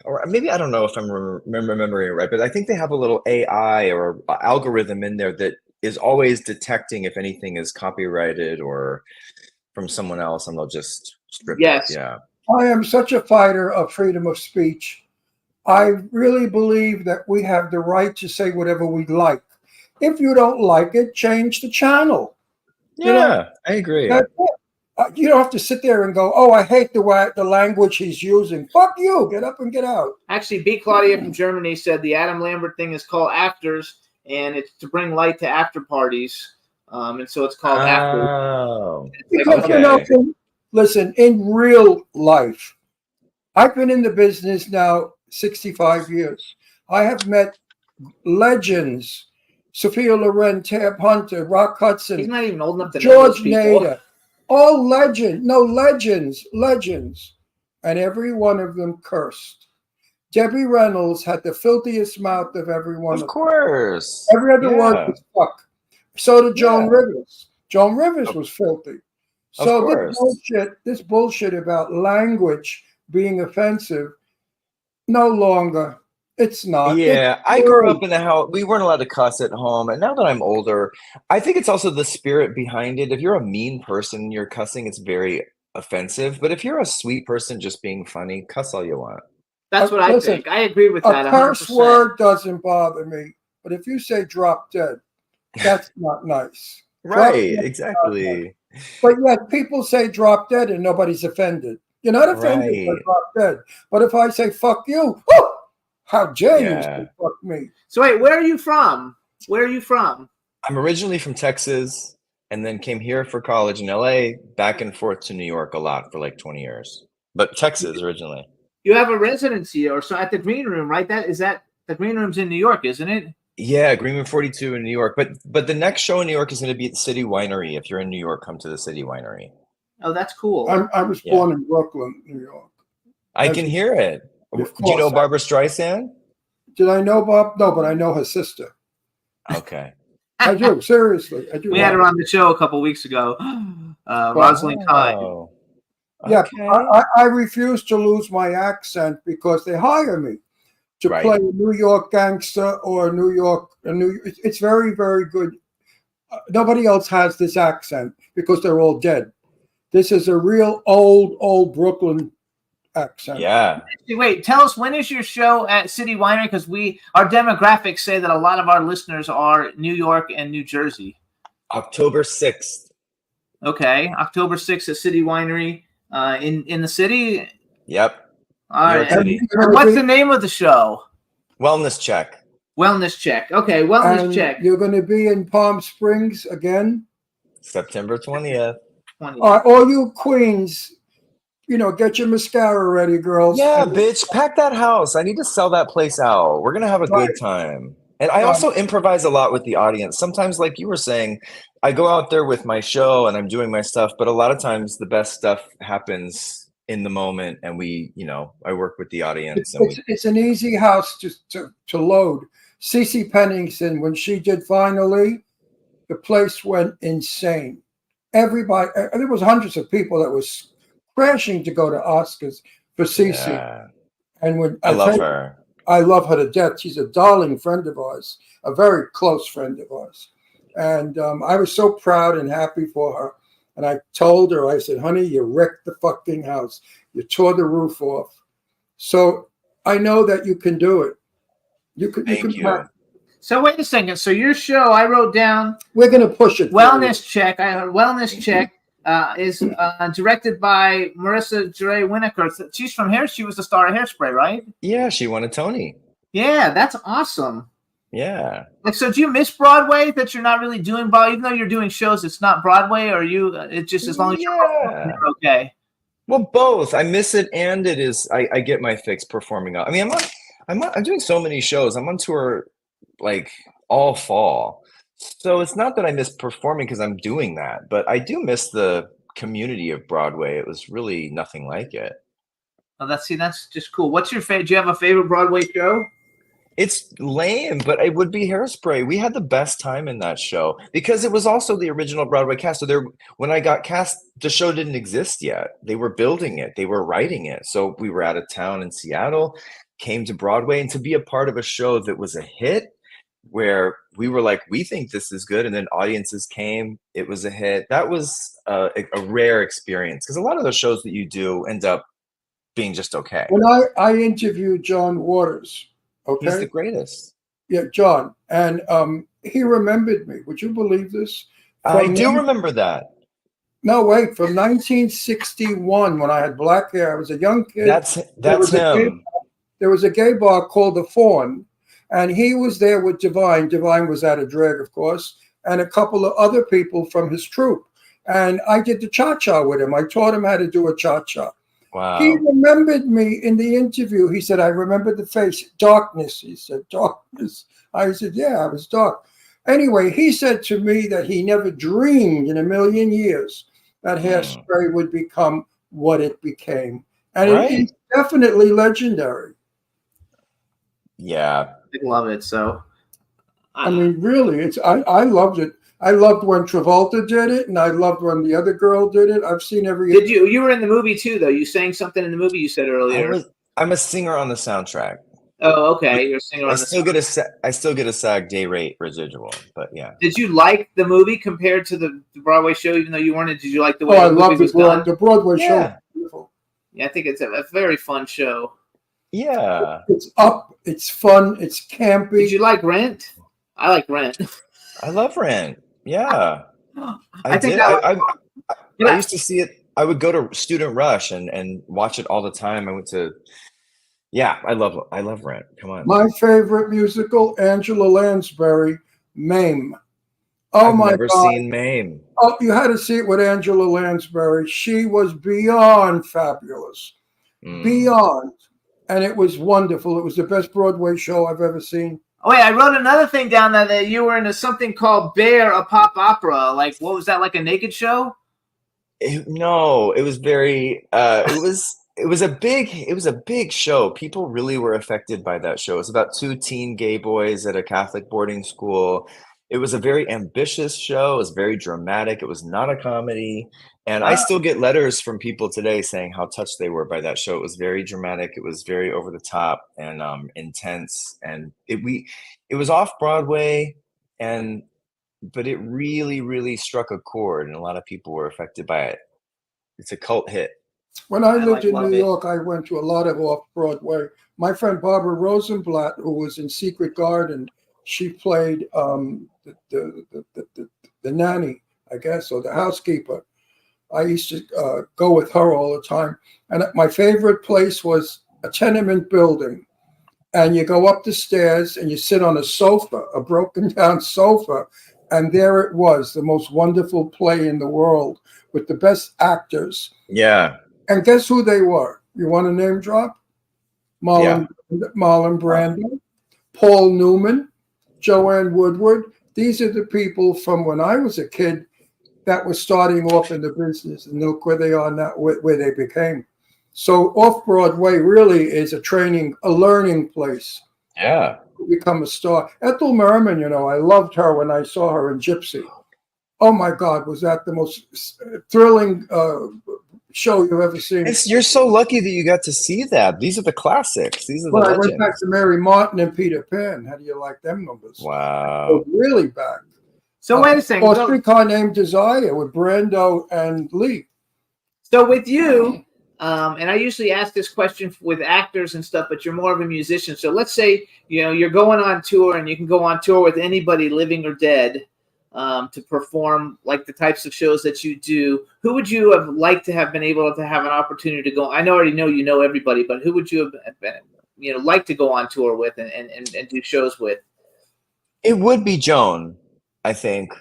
or maybe I don't know if I'm remembering it right, but I think they have a little AI or algorithm in there that is always detecting if anything is copyrighted or from someone else, and they'll just strip Yes. it. Yeah. I am such a fighter of freedom of speech. I really believe that we have the right to say whatever we like. If you don't like it, change the channel. Yeah, You know, I agree. That's it. You don't have to sit there and go, "Oh, I hate the language he's using." Fuck you! Get up and get out. Actually, B. Claudia from Germany said the Adam Lambert thing is called Afters, and it's to bring light to after parties. And so it's called Afters. Oh. It's like, Because Okay. you know, Listen, in real life, I've been in the business now 65 years. I have met legends, Sophia Loren, Tab Hunter, Rock He's Hudson, not even old enough to know George those people. Nader, all legends. And every one of them cursed. Debbie Reynolds had the filthiest mouth of every one Of of them. course. Every other Yeah. word was fuck. So did Joan Yeah. Rivers. Joan Rivers was filthy. Of So course. this bullshit about language being offensive, no longer. It's not. Yeah, It's I grew up true. in a house, we weren't allowed to cuss at home. And now that I'm older, I think it's also the spirit behind it. If you're a mean person, you're cussing, it's very offensive. But if you're a sweet person just being funny, cuss all you want. That's what I Listen, think. I agree with A that. curse 100%. word doesn't bother me, but if you say drop dead, that's not nice. Drop Right, dead, exactly. but yet people say drop dead and nobody's offended. You're not offended by Right. drop dead. But if I say fuck you, whoo, how dare you Yeah. say fuck me? So wait, where are you from? Where are you from? I'm originally from Texas and then came here for college in LA, back and forth to New York a lot for like 20 years. But Texas originally. You have a residency or so at the Green Room, right? The Green Room's in New York, isn't it? Yeah, Green Room 42 in New York. But the next show in New York is going to be at the City Winery. If you're in New York, come to the City Winery. Oh, that's cool. I was Yeah. born in Brooklyn, New York. I can hear it. Of Do you know course. Barbara Streisand? Did I know Bob? No, but I know her sister. Okay. I do, seriously. I do. We had her on the show a couple weeks ago. Rosalind Kine. Oh, Yeah, okay. I refuse to lose my accent because they hire me to Right. play a New York gangster or it's very, very good. Nobody else has this accent because they're all dead. This is a real old Brooklyn accent. Yeah. Wait, tell us, when is your show at City Winery? Because our demographics say that a lot of our listeners are New York and New Jersey. October 6th. Okay, October 6th at City Winery in the city. Yep. All New right. York City. And what's the name of the show? Wellness check. Wellness Check. Okay, Wellness And Check. you're going to be in Palm Springs again. September 20th. 20. All you queens, get your mascara ready, girls. Yeah, And- bitch, pack that house. I need to sell that place out. We're gonna have a good Right. time. And I also improvise a lot with the audience. Sometimes, like you were saying, I go out there with my show and I'm doing my stuff, but a lot of times the best stuff happens in the moment, and I work with the audience. And It's an easy house to load. Cece Pennington, when she did Finally, the place went insane. Everybody, there was hundreds of people that was crashing to go to Oscars for Cece. yeah, And when I love tell you, her. I love her to death. She's a darling friend of ours, a very close friend of ours. And I was so proud and happy for her. And I told her, I said, honey, you wrecked the fucking house. You tore the roof off. So I know that you can do it. Thank you. So wait a second. So your show, I wrote down We're going to push it. Wellness Check. Wellness Check is directed by Marissa J. Winokur. She's from Hair. She was the star of Hairspray, right? Yeah, she won a Tony. Yeah, that's awesome. Yeah. Like, so do you miss Broadway? That you're not really doing Broadway, even though you're doing shows. It's not Broadway, or you? It's just as long as Yeah. you're okay. Well, both. I miss it, and it is. I get my fix performing out. I mean, I'm doing so many shows. I'm on tour like all fall, so it's not that I miss performing because I'm doing that, but I do miss the community of Broadway. It was really nothing like it. Oh, that's just cool. What's your favorite? Do you have a favorite Broadway show? It's lame, but it would be Hairspray. We had the best time in that show because it was also the original Broadway cast. So when I got cast, the show didn't exist yet. They were building it. They were writing it. So we were out of town in Seattle, came to Broadway, and to be a part of a show that was a hit, where we were like, we think this is good, and then audiences came, it was a hit. That was a rare experience because a lot of those shows that you do end up being just okay. When I interviewed John Waters, okay? He's the greatest. Yeah, John. And he remembered me. Would you believe this? I do remember that. No, wait, from 1961 when I had black hair. I was a young kid. That's was a him. There was a gay bar called the Fawn, and he was there with Divine. Divine was at a drag, of course, and a couple of other people from his troupe. And I did the cha-cha with him. I taught him how to do a cha-cha. Wow. He remembered me in the interview. He said, I remember the face. Darkness. He said, darkness. I said, yeah, I was dark. Anyway, he said to me that he never dreamed in a million years that Hairspray would become what it became. And it is definitely legendary. Yeah. I love it. So, I mean, really, I loved it. I loved when Travolta did it, and I loved when the other girl did it. I've seen every. did you were in the movie too, though? You sang something in the movie. You said earlier. I'm a singer on the soundtrack. Oh, okay. You're a singer. I still get a SAG day rate residual, but yeah. Did you like the movie compared to the Broadway show? Even though you weren't, did you like the way I the love movie was the done? Broadway show. Yeah. Beautiful. Yeah, I think it's a very fun show. Yeah. It's up. It's fun. It's campy. Did you like Rent? I like Rent. I love Rent. Yeah. I think did. that I used to see it. I would go to Student Rush and watch it all the time. I went to. Yeah, I love Rent. Come on. My favorite musical, Angela Lansbury, Mame. Oh, I've my never God. seen Mame. Oh, you had to see it with Angela Lansbury. She was beyond fabulous. Beyond. And it was wonderful. It was the best Broadway show I've ever seen. Oh, wait, I wrote another thing down there that you were in something called Bear, a pop opera. Like, what was that, like a naked show? No, it was very. It was a big show. People really were affected by that show. It's about two teen gay boys at a Catholic boarding school. It was a very ambitious show. It was very dramatic. It was not a comedy. And I still get letters from people today saying how touched they were by that show. It was very dramatic. It was very over the top and intense. And it was off Broadway, but it really, really struck a chord, and a lot of people were affected by it. It's a cult hit. When I lived in New York, I went to a lot of off-Broadway. My friend Barbara Rosenblatt, who was in Secret Garden, she played the nanny, I guess, or the housekeeper. I used to go with her all the time. And my favorite place was a tenement building. And you go up the stairs and you sit on a sofa, a broken down sofa. And there it was, the most wonderful play in the world with the best actors. Yeah. And guess who they were? You want a name drop? Marlon Brando, Paul Newman, Joanne Woodward. These are the people from when I was a kid that was starting off in the business, and look where they are now, where they became. So off-Broadway really is a learning place. Yeah. To become a star. Ethel Merman, I loved her when I saw her in Gypsy. Oh my God, was that the most thrilling show you've ever seen? You're so lucky that you got to see that. These are the classics. These are the legends. I went back to Mary Martin and Peter Pan. How do you like them numbers? Wow. Really back. So wait a second. Or Streetcar Named Desire with Brando and Lee. So with you, and I usually ask this question with actors and stuff, but you're more of a musician. So let's say, you're going on tour, and you can go on tour with anybody living or dead to perform like the types of shows that you do. Who would you have liked to have been able to have an opportunity to go? I already know you know everybody, but who would you have been, like to go on tour with and do shows with? It would be Joan, I think.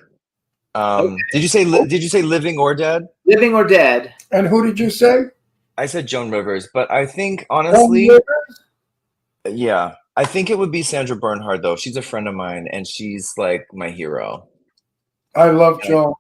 Okay. Did you say living or dead? Living or dead. And who did you say? I said Joan Rivers, but I think honestly, yeah, I think it would be Sandra Bernhard though. She's a friend of mine, and she's like my hero. I love Joan.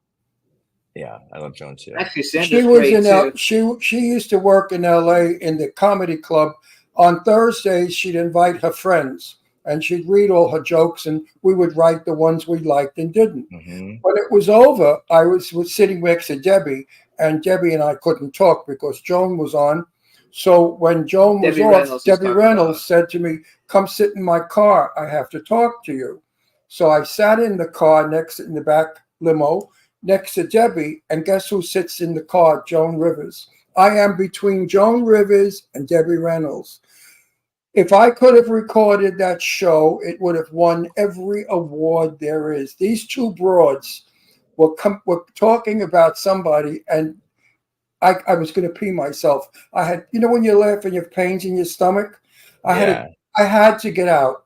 Yeah, I love Joan too. Actually, Sandra's she was great too. She used to work in LA in the comedy club. On Thursdays, she'd invite her friends, and she'd read all her jokes, and we would write the ones we liked and didn't. Mm-hmm. When it was over, I was sitting next to Debbie, and Debbie and I couldn't talk because Joan was on. So when Joan was off, Debbie Reynolds said to me, "Come sit in my car. I have to talk to you." So I sat in the car in the back limo next to Debbie, and guess who sits in the car? Joan Rivers. I am between Joan Rivers and Debbie Reynolds. If I could have recorded that show, it would have won every award there is. These two broads were talking about somebody, and I was going to pee myself. I had, when you laugh and you have pains in your stomach, I had to get out.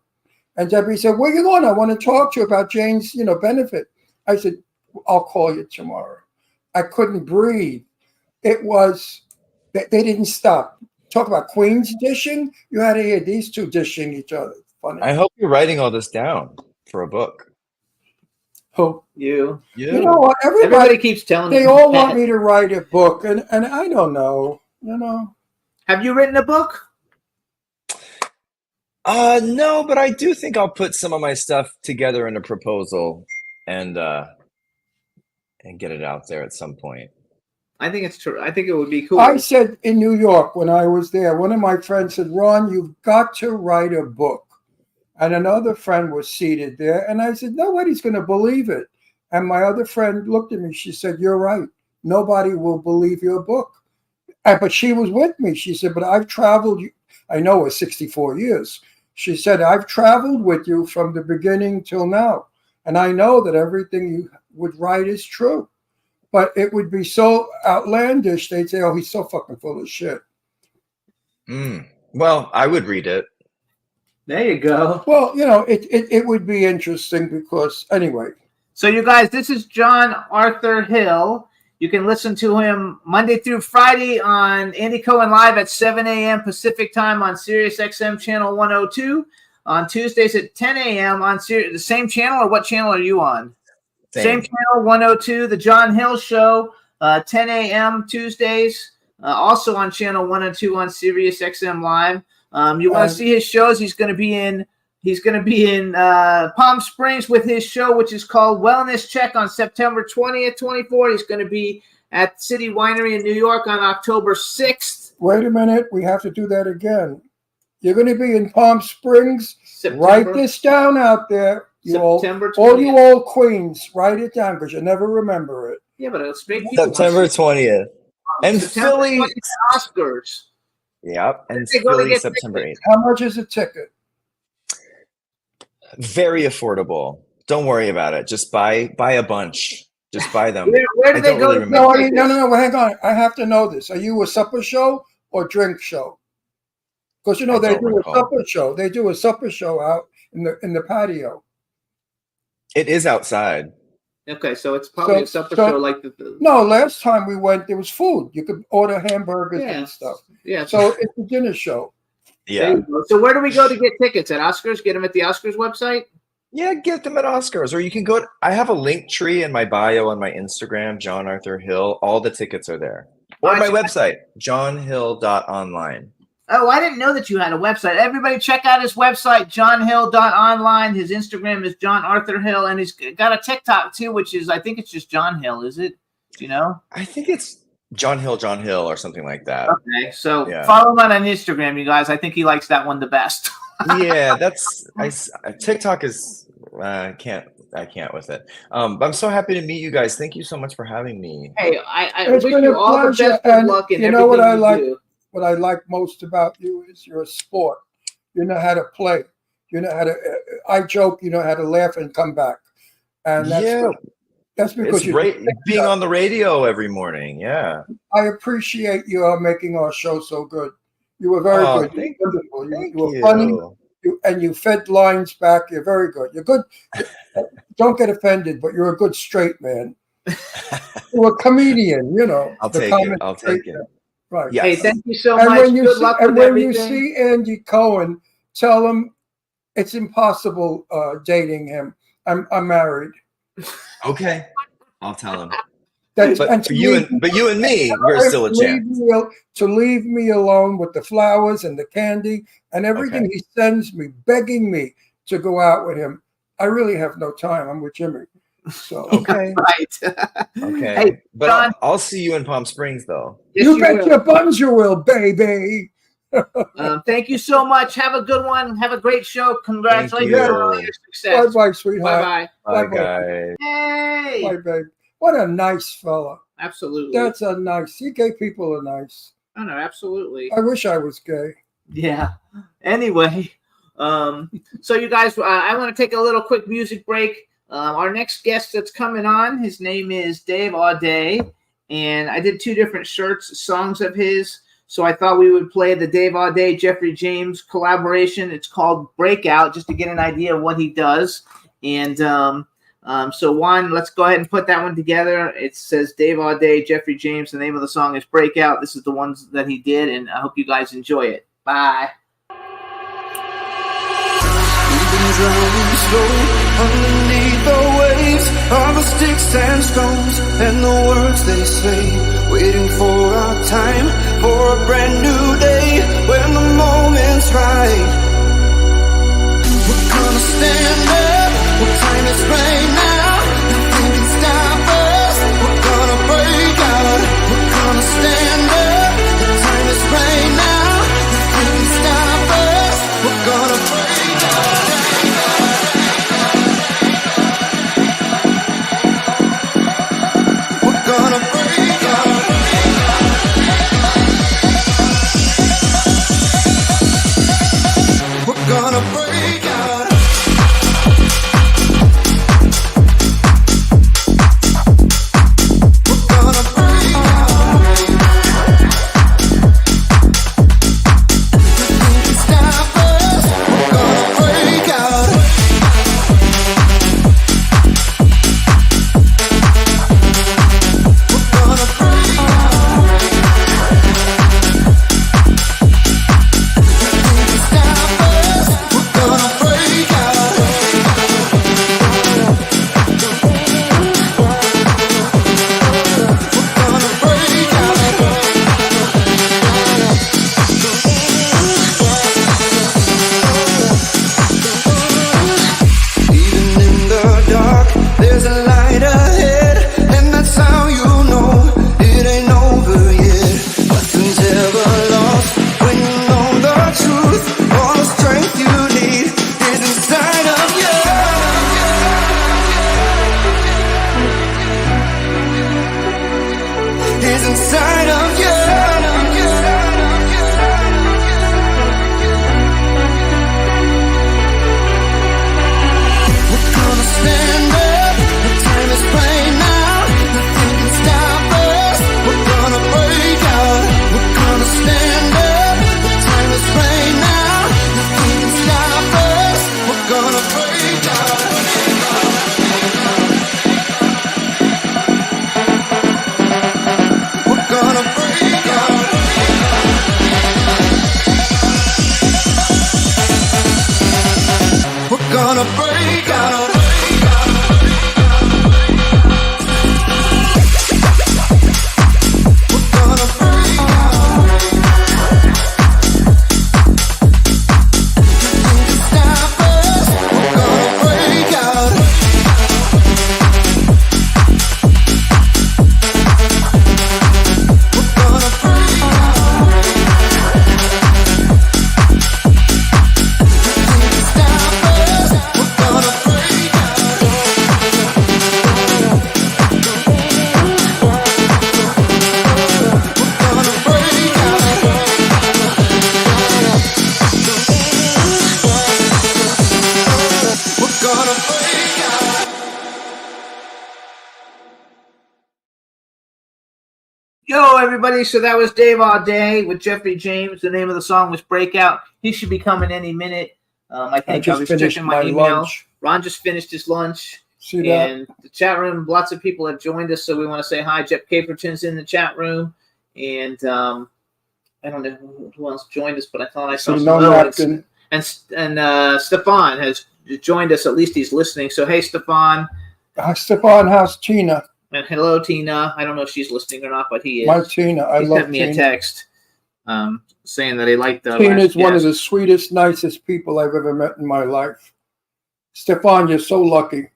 And Debbie said, "Where are you going? I want to talk to you about Jane's, benefit." I said, "I'll call you tomorrow." I couldn't breathe. It was, they didn't stop. Talk about Queens dishing. You had to hear these two dishing each other. Funny. I hope you're writing all this down for a book. Oh, You you know what? everybody keeps telling me They all want me to write a book, and I don't know. You know. Have you written a book? No, but I do think I'll put some of my stuff together in a proposal and get it out there at some point. I think it's true. I think it would be cool. I said in New York when I was there, one of my friends said, "Ron, you've got to write a book." And another friend was seated there, and I said, "Nobody's going to believe it." And my other friend looked at me. She said, "You're right. Nobody will believe your book." But she was with me. She said, "But I've traveled. I know it's 64 years." She said, "I've traveled with you from the beginning till now. And I know that everything you would write is true. But it would be so outlandish. They'd say, oh, he's so fucking full of shit." Well, I would read it. There you go. Well, you know, it would be interesting because, anyway. So you guys, this is John Arthur Hill. You can listen to him Monday through Friday on Andy Cohen Live at 7 a.m. Pacific time on Sirius XM channel 102. On Tuesdays at 10 a.m. on the same channel, or what channel are you on? Same channel, 102, The John Hill Show, 10 a.m. Tuesdays, also on channel 102 on Sirius XM Live. You want to see his shows? He's going to be in Palm Springs with his show, which is called Wellness Check on September 20th, 24th. He's going to be at City Winery in New York on October 6th. Wait a minute. We have to do that again. You're going to be in Palm Springs. September, write this down out there. September 20th. All you old queens, write it down because you never remember it. Yeah, but it's big people. September 20th. And September Philly. 20th Oscars. Yep. And They go to Philly get September 8th. How much is a ticket? Very affordable. Don't worry about it. Just buy a bunch. Just buy them. Where do I they don't go? really No, remember. No. Hang on. I have to know this. Are you a supper show or drink show? Because, you know, I they don't do recall. a supper show. They do a supper show out in the patio. It is outside. Okay, so it's probably a supper show like the No, last time we went, there was food. You could order hamburgers Yeah. and stuff. yeah. So it's a dinner show. There Yeah. you go. So where do we go to get tickets? At Oscars? Get them at the Oscars website? Yeah, get them at Oscars. Or you can go I have a link tree in my bio on my Instagram, John Arthur Hill. All the tickets are there. Or my website, johnhill.online. Oh, I didn't know that you had a website. Everybody check out his website, johnhill.online. His Instagram is John Arthur Hill, and he's got a TikTok too, which is, I think it's just John Hill, is it? Do you know? I think it's John Hill, or something like that. Okay, so Yeah. follow him on Instagram, you guys. I think he likes that one the best. Yeah, TikTok is I can't with it. But I'm so happy to meet you guys. Thank you so much for having me. Hey, I It's wish been you a all the pleasure, best of and luck in you everything know what I you like? do. What I like most about you is you're a sport. You know how to play. You know how to. I joke. You know how to laugh and come back. And that's because It's great being on the radio every morning. Yeah. I appreciate you making our show so good. You were very good. Thank You were wonderful. Thank you were you. funny. And you fed lines back. You're very good. You're good. Don't get offended, but you're a good straight man. You're a comedian, you know. I'll the take comic it. I'll straight take it. man. Right. Yes. Hey, thank you so And much. when you Good see, luck and with when you everything. see Andy Cohen, tell him it's impossible dating him. I'm married. Okay. I'll tell him. And But to you leave- and me, we're still a chance. to leave me alone with the flowers and the candy and everything Okay. he sends me, begging me to go out with him. I really have no time. I'm with Jimmy. So Okay. Right. Okay. Hey, but John- I'll see you in Palm Springs though. Yes, you bet will. your buns you will, baby. Thank you so much. Have a good one. Have a great show. Congratulations you. on all your Bye success. bye, sweetheart. Bye Bye, Bye-bye. guys. bye. Hey. Bye, babe. What a nice fella. Absolutely. That's a nice. See, gay people are nice. Oh, no, absolutely. I wish I was gay. Yeah. Anyway, so you guys, I want to take a little quick music break. Our next guest that's coming on, his name is Dave Audet, and I did two different songs of his. So I thought we would play the Dave Audet, Jeffrey James collaboration. It's called Breakout, just to get an idea of what he does. And So Juan, let's go ahead and put that one together. It says Dave Auday, Jeffrey James. The name of the song is Breakout. This is the ones that he did, and I hope you guys enjoy it. Bye. Drowning slow underneath the waves of the sticks and stones and the words they say, waiting for our time, for a brand new day when the moment's right. We're gonna stand up, what time is right now, nothing can stop us, we're gonna break out. We're gonna stand up, the time is right now, nothing can stop us, we're gonna break out. Gonna break out. We're gonna break out. We're gonna break out. Nothing can stop us. We're gonna break out. There's a light ahead, and that's how you know it ain't over yet. Nothing's ever lost when you know the truth. All the strength you need is inside of you. Is inside of you. We're gonna stand up. The time is right now. Nothing can stop us. We're gonna break out. We're gonna stand up. The time is right now. Nothing can stop us. We're gonna break out. We're gonna break out. We're gonna break out. Yo, everybody. So that was Dave Auday with Jeffrey James. The name of the song was Breakout. He should be coming any minute. I think I was checking my email. lunch. Ron just finished his lunch. See that? And the chat room, lots of people have joined us, so we want to say hi. Jeff Caperton's in the chat room. And I don't know who else joined us, but I thought I saw See, some no others. napkin. And Stefan has joined us. At least he's listening. So, hey, Stefan. Stefan, how's Tina? And hello, Tina. I don't know if she's listening or not, but he is. My Tina. I He love sent me Tina. a text saying that he liked the Tina's last one of guest. the sweetest, nicest people I've ever met in my life. Stefan, you're so lucky.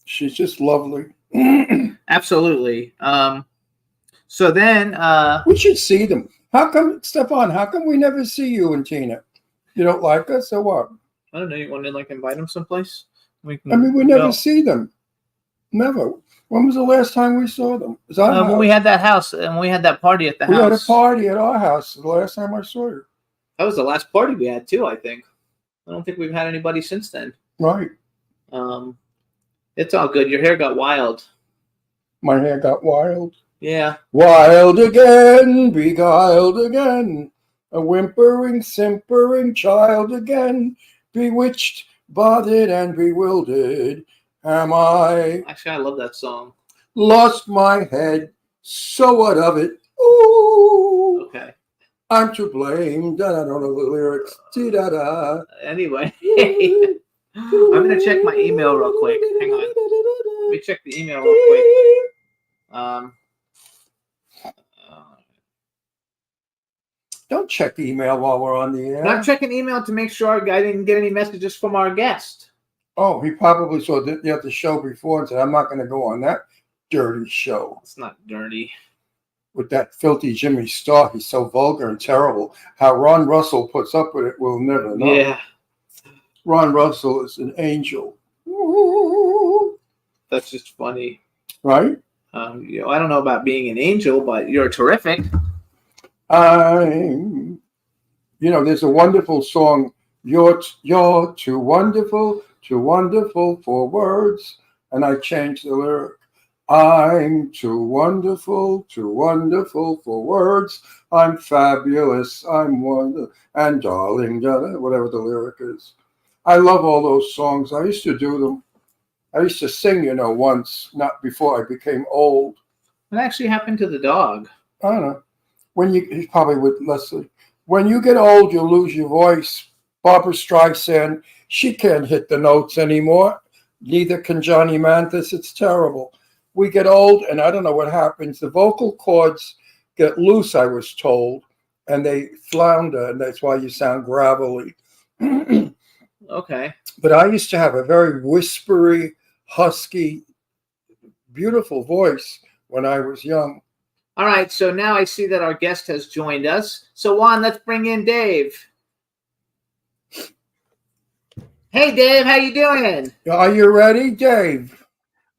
She's just lovely. Absolutely. So then We should see them. How come, Stefan, how come we never see you and Tina? You don't like us or what? I don't know, you want to like invite him someplace? We can I mean, we never go. see them. Never. When was the last time we saw them? Was our When we house. had that house and we had that party at the We had a house. party at our house the last time I saw you. That was the last party we had too, I think. I don't think we've had anybody since then. Right. It's all good. Your hair got wild. My hair got wild. Yeah. Wild again, beguiled again, a whimpering, simpering child again, bewitched, bothered and bewildered am I. Actually, I love that song. Lost my head, so what of it? Ooh, Okay. I'm to blame. Da, I don't know the lyrics. Da da. Anyway, I'm gonna check my email real quick. Hang on. Let me check the email real quick. Don't check email while we're on the air. I'm checking email to make sure I didn't get any messages from our guest. Oh, he probably saw the show before and said, I'm not going to go on that dirty show. It's not dirty. With that filthy Jimmy Star, he's so vulgar and terrible. How Ron Russell puts up with it, we'll never know. Yeah. Ron Russell is an angel. That's just funny. Right? I don't know about being an angel, but you're terrific. There's a wonderful song, You're too wonderful for words. And I changed the lyric. I'm too wonderful for words. I'm fabulous, I'm wonderful, and darling, whatever the lyric is. I love all those songs. I used to do them. I used to sing, once, not before I became old. What actually happened to the dog? I don't know. He's probably with Leslie. When you get old, you lose your voice. Barbara Streisand, she can't hit the notes anymore. Neither can Johnny Mathis. It's terrible. We get old, and I don't know what happens. The vocal cords get loose, I was told, and they flounder, and that's why you sound gravelly. Okay. But I used to have a very whispery, husky, beautiful voice when I was young. All right, so now I see that our guest has joined us. So, Juan, let's bring in Dave. Hey, Dave, how you doing? Are you ready, Dave?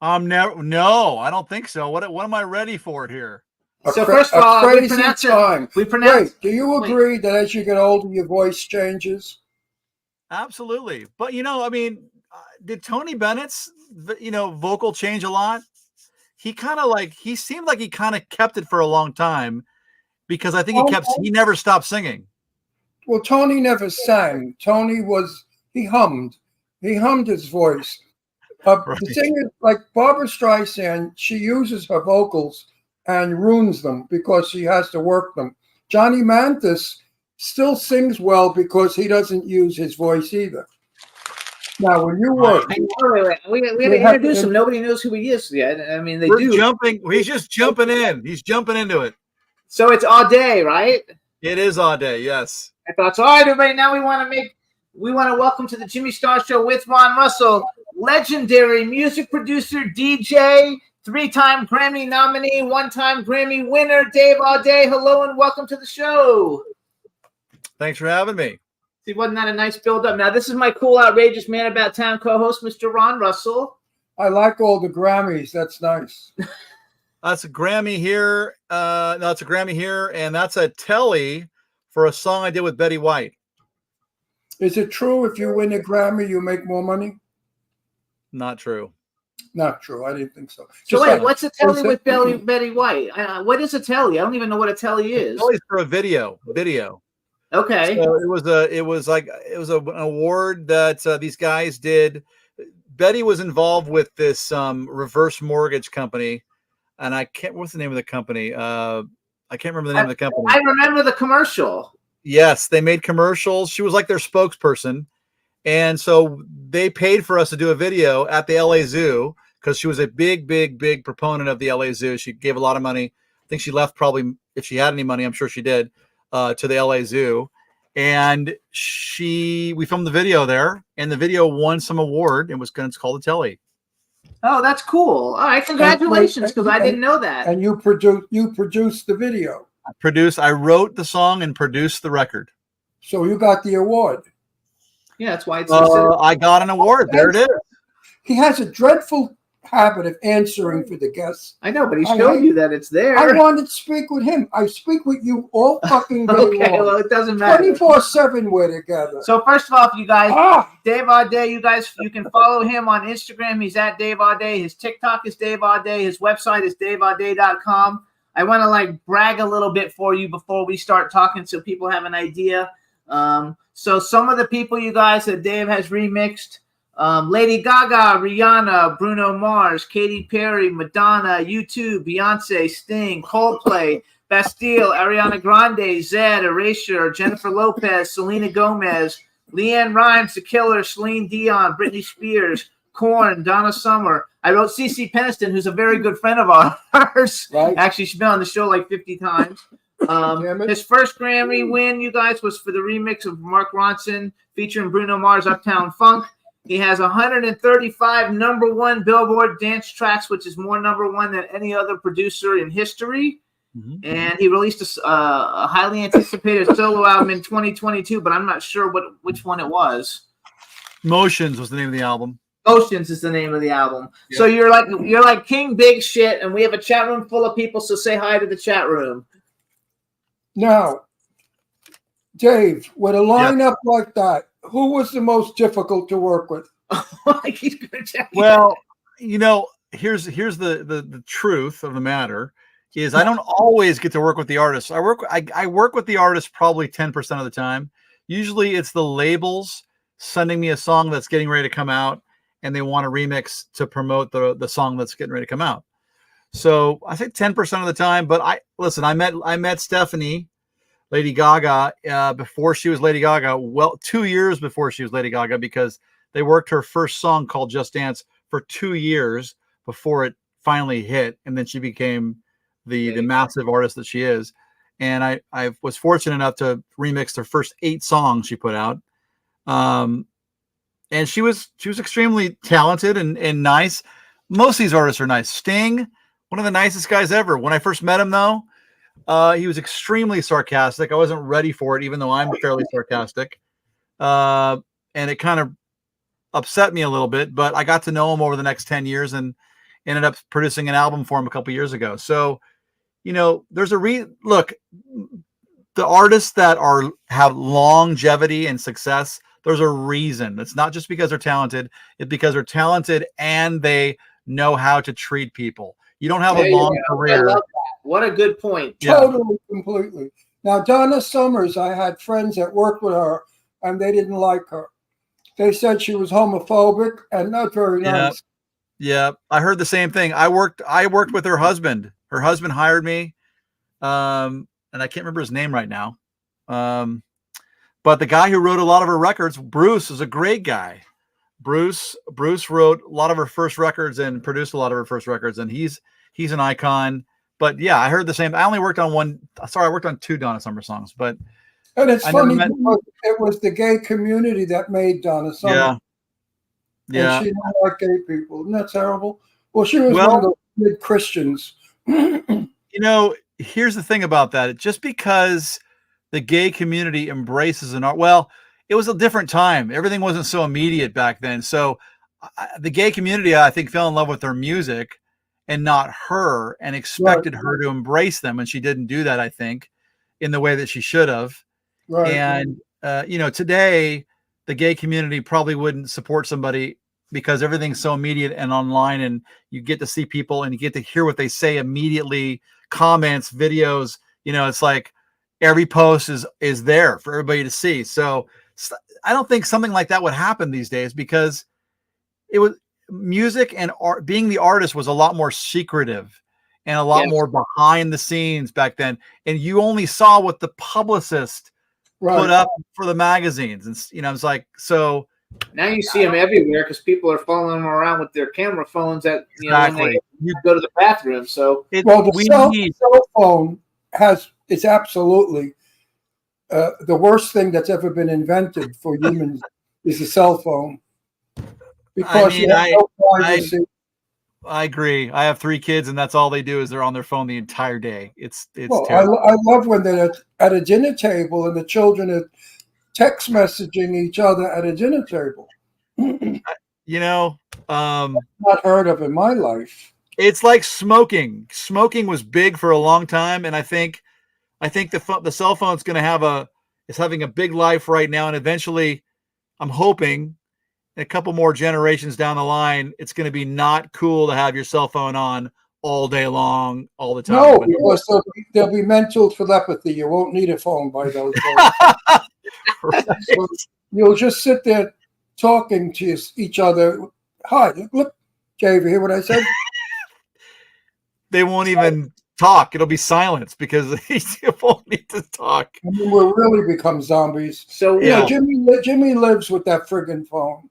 No, I don't think so. What am I ready for here? So first of all, crazy time. Wait, do you agree that as you get older, your voice changes? Absolutely. But, did Tony Bennett's, vocal change a lot? He seemed like he kind of kept it for a long time because I think he never stopped singing. Well, Tony never sang. He hummed his voice. Right. The thing is, like Barbara Streisand, she uses her vocals and ruins them because she has to work them. Johnny Mathis still sings well because he doesn't use his voice either. Now, when you work, wait. We got to introduce him. Nobody knows who he is yet. I mean, they do. He's just jumping in. He's jumping into it. So it's Audet, right? It is Audet, yes. I thought so. All right, everybody. Now we want to welcome to the Jimmy Star Show with Ron Russell, legendary music producer, DJ, 3-time Grammy nominee, 1-time Grammy winner, Dave Audet. Hello and welcome to the show. Thanks for having me. See, wasn't that a nice build-up? Now, this is my cool, outrageous man about town co-host, Mr. Ron Russell. I like all the Grammys. That's nice. That's a Grammy here. It's a Grammy here, and that's a Telly for a song I did with Betty White. Is it true if you win a Grammy, you make more money? Not true. Not true. I didn't think so. So wait, what's a Telly with Betty White? What is a Telly? I don't even know what a Telly is. Telly's for a video. Okay. So it was an award that these guys did. Betty was involved with this reverse mortgage company, and what's the name of the company? I can't remember the name of the company. I remember the commercial. Yes, they made commercials. She was like their spokesperson. And so they paid for us to do a video at the LA Zoo because she was a big proponent of the LA Zoo. She gave a lot of money. I think she left probably, if she had any money, I'm sure she did, to the LA Zoo. And we filmed the video there, and the video won some award. It's called the Telly. Oh, that's cool. All right, congratulations, because I didn't know that. And you produced the video. I wrote the song and produced the record. So you got the award. Yeah, that's why it's. I got an award. There it is. He has a dreadful habit of answering for the guests. I know, but he showed you that it's there. I wanted to speak with him. I speak with you all fucking day okay, long. well, it doesn't matter. 24/7 we're together. So first of all, if you guys, Dave Audet, you can follow him on Instagram. He's at Dave Audet. His TikTok is Dave Audet. His website is daveaudet.com. I want to brag a little bit for you before we start talking so people have an idea. So some of the people, you guys, that Dave has remixed, Lady Gaga, Rihanna, Bruno Mars, Katy Perry, Madonna, U2, Beyonce, Sting, Coldplay, Bastille, Ariana Grande, Zedd, Erasure, Jennifer Lopez, Selena Gomez, Leanne Rimes, The Killer, Celine Dion, Britney Spears, Korn, Donna Summer. I wrote CeCe Peniston, who's a very good friend of ours. Right. Actually, she's been on the show like 50 times. His first Grammy win, you guys, was for the remix of Mark Ronson featuring Bruno Mars' Uptown Funk. He has 135 number one Billboard dance tracks, which is more number one than any other producer in history. And he released a highly anticipated solo album in 2022, but I'm not sure which one it was. Motions was the name of the album. Oceans is the name of the album. Yeah. So you're like King Big Shit, and we have a chat room full of people. So say hi to the chat room. Now, Dave, with a lineup like that, who was the most difficult to work with? He's gonna tell you. Well, you know, here's the truth of the matter is I don't always get to work with the artists. I work with the artists probably 10% of the time. Usually it's the labels sending me a song that's getting ready to come out and they want a remix to promote the song that's getting ready to come out. So I think 10% of the time, but I met Stephanie, Lady Gaga, before she was Lady Gaga, 2 years before she was Lady Gaga, because they worked her first song called Just Dance for 2 years before it finally hit. And then she became the massive artist that she is. And I was fortunate enough to remix her first 8 songs she put out. And she was extremely talented and nice. Most of these artists are nice. Sting, one of the nicest guys ever. When I first met him, though, he was extremely sarcastic. I wasn't ready for it, even though I'm fairly sarcastic. And it kind of upset me a little bit, but I got to know him over the next 10 years and ended up producing an album for him a couple years ago. So, you know, there's look, the artists that have longevity and success, there's a reason. It's not just because they're talented. It's because they're talented and they know how to treat people. You don't have a long career. I love that. What a good point. Totally, completely. Now, Donna Summers, I had friends that worked with her, and they didn't like her. They said she was homophobic and not very nice. Yeah, I heard the same thing. I worked with her husband. Her husband hired me, and I can't remember his name right now. But the guy who wrote a lot of her records, Bruce, is a great guy. Bruce wrote a lot of her first records and produced a lot of her first records, and he's an icon. But yeah, I heard the same. I only worked on one. Sorry, I worked on 2 Donna Summer songs. But and it's funny because it was the gay community that made Donna Summer. Yeah. And she didn't like gay people. Isn't that terrible? Well, she was one of the good Christians. You know, here's the thing about that. Just because the gay community embraces an art, well, it was a different time. Everything wasn't so immediate back then. So the gay community, I think, fell in love with her music and not her, and expected her to embrace them. And she didn't do that, I think, in the way that she should have. Right. And, you know, today the gay community probably wouldn't support somebody because everything's so immediate and online, and you get to see people and you get to hear what they say immediately, comments, videos. You know, it's like every post is there for everybody to see. So I don't think something like that would happen these days, because it was music and art. Being the artist was a lot more secretive and a lot more behind the scenes back then. And you only saw what the publicist put up for the magazines. And, you know, it's like, so now you see them everywhere because people are following them around with their camera phones at, you know, when they go to the bathroom. So the cell phone is absolutely the worst thing that's ever been invented for humans is a cell phone. Because you have no privacy. I agree. I have 3 kids, and that's all they do is they're on their phone the entire day. It's well, terrible. I love when they're at a dinner table and the children are text messaging each other at a dinner table. You know, not heard of in my life. It's like smoking. Smoking was big for a long time, and I think the cell phone's going to is having a big life right now, and eventually, I'm hoping, a couple more generations down the line, it's going to be not cool to have your cell phone on all day long, all the time. No, because there'll be mental telepathy. You won't need a phone by those days. Right. So you'll just sit there talking to each other. Hi, look, Jay, you hear what I said? They won't even talk. It'll be silence because they won't need to talk. I mean, we'll really become zombies. So You know, Yeah. Jimmy lives with that friggin' phone.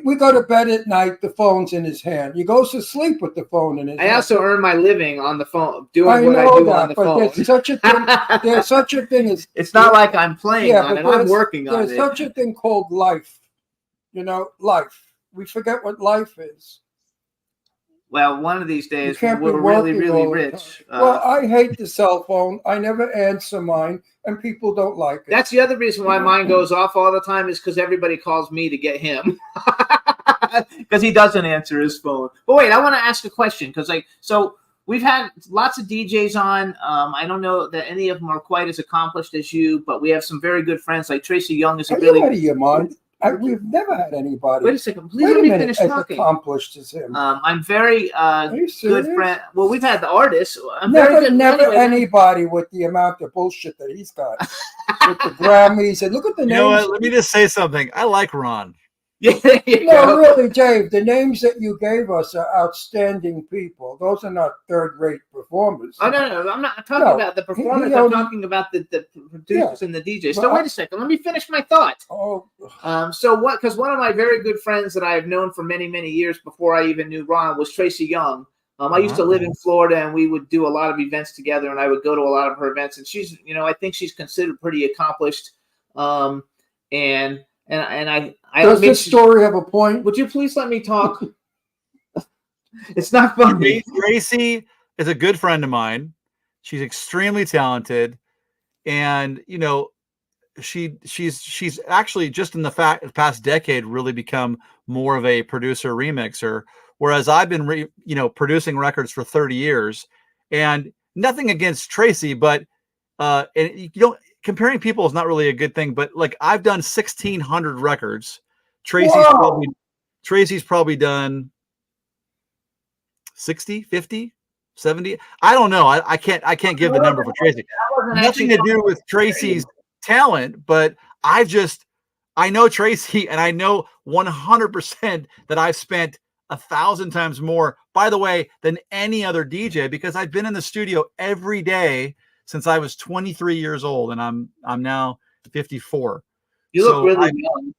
We go to bed at night, the phone's in his hand. He goes to sleep with the phone in his I hand. also earn my living on the phone, doing I what I know do on that, the but phone. there's such a thing. There's such a thing as It's not like I'm playing yeah, on but it. I'm there's- working on There's it. such a thing called life. You know, life. We forget what life is. Well, one of these You days can't when be we're really, working really all the rich. time. Well, I hate the cell phone. I never answer mine, and people don't like it. That's the other reason why mine goes off all the time is because everybody calls me to get him. Because he doesn't answer his phone. But wait, I want to ask a question because so we've had lots of DJs on. I don't know that any of them are quite as accomplished as you, but we have some very good friends. Like Tracy Young is a Are really. you out of your mind? We've never had anybody. Wait a second, please Wait let a me minute, finish as talking. accomplished as him. I'm very Are you good serious? friend. Well, we've had the artists. I'm very Never, good. never anyway, anybody with the amount of bullshit that he's got with the Grammys. And look at the You names. know what? Let me just say something. I like Ron. Yeah, there you No, go. really, Dave, the names that you gave us are outstanding people. Those are not third-rate performers. Oh no, I'm not talking No, about the he performers. I'm only- talking about the producers and the DJs. So Well, wait a second. Let me finish my thought. Oh, So what? Because one of my very good friends that I've known for many, many years before I even knew Ron was Tracy Young. I used to live in Florida, and we would do a lot of events together, and I would go to a lot of her events. And she's, I think she's considered pretty accomplished. And I does mean, this story have a point? would you please let me talk? It's not funny. Tracy is a good friend of mine. She's extremely talented, and she's actually just in the past decade really become more of a producer remixer, whereas I've been producing records for 30 years. And nothing against Tracy, but and comparing people is not really a good thing, but like I've done 1,600 records. Tracy's probably done 60, 50, 70. I don't know. I can't give the number for Tracy. Nothing to do with Tracy's talent, but I know Tracy, and I know 100% that I've spent 1,000 times more, by the way, than any other DJ, because I've been in the studio every day since I was 23 years old, and I'm now 54. You look really young.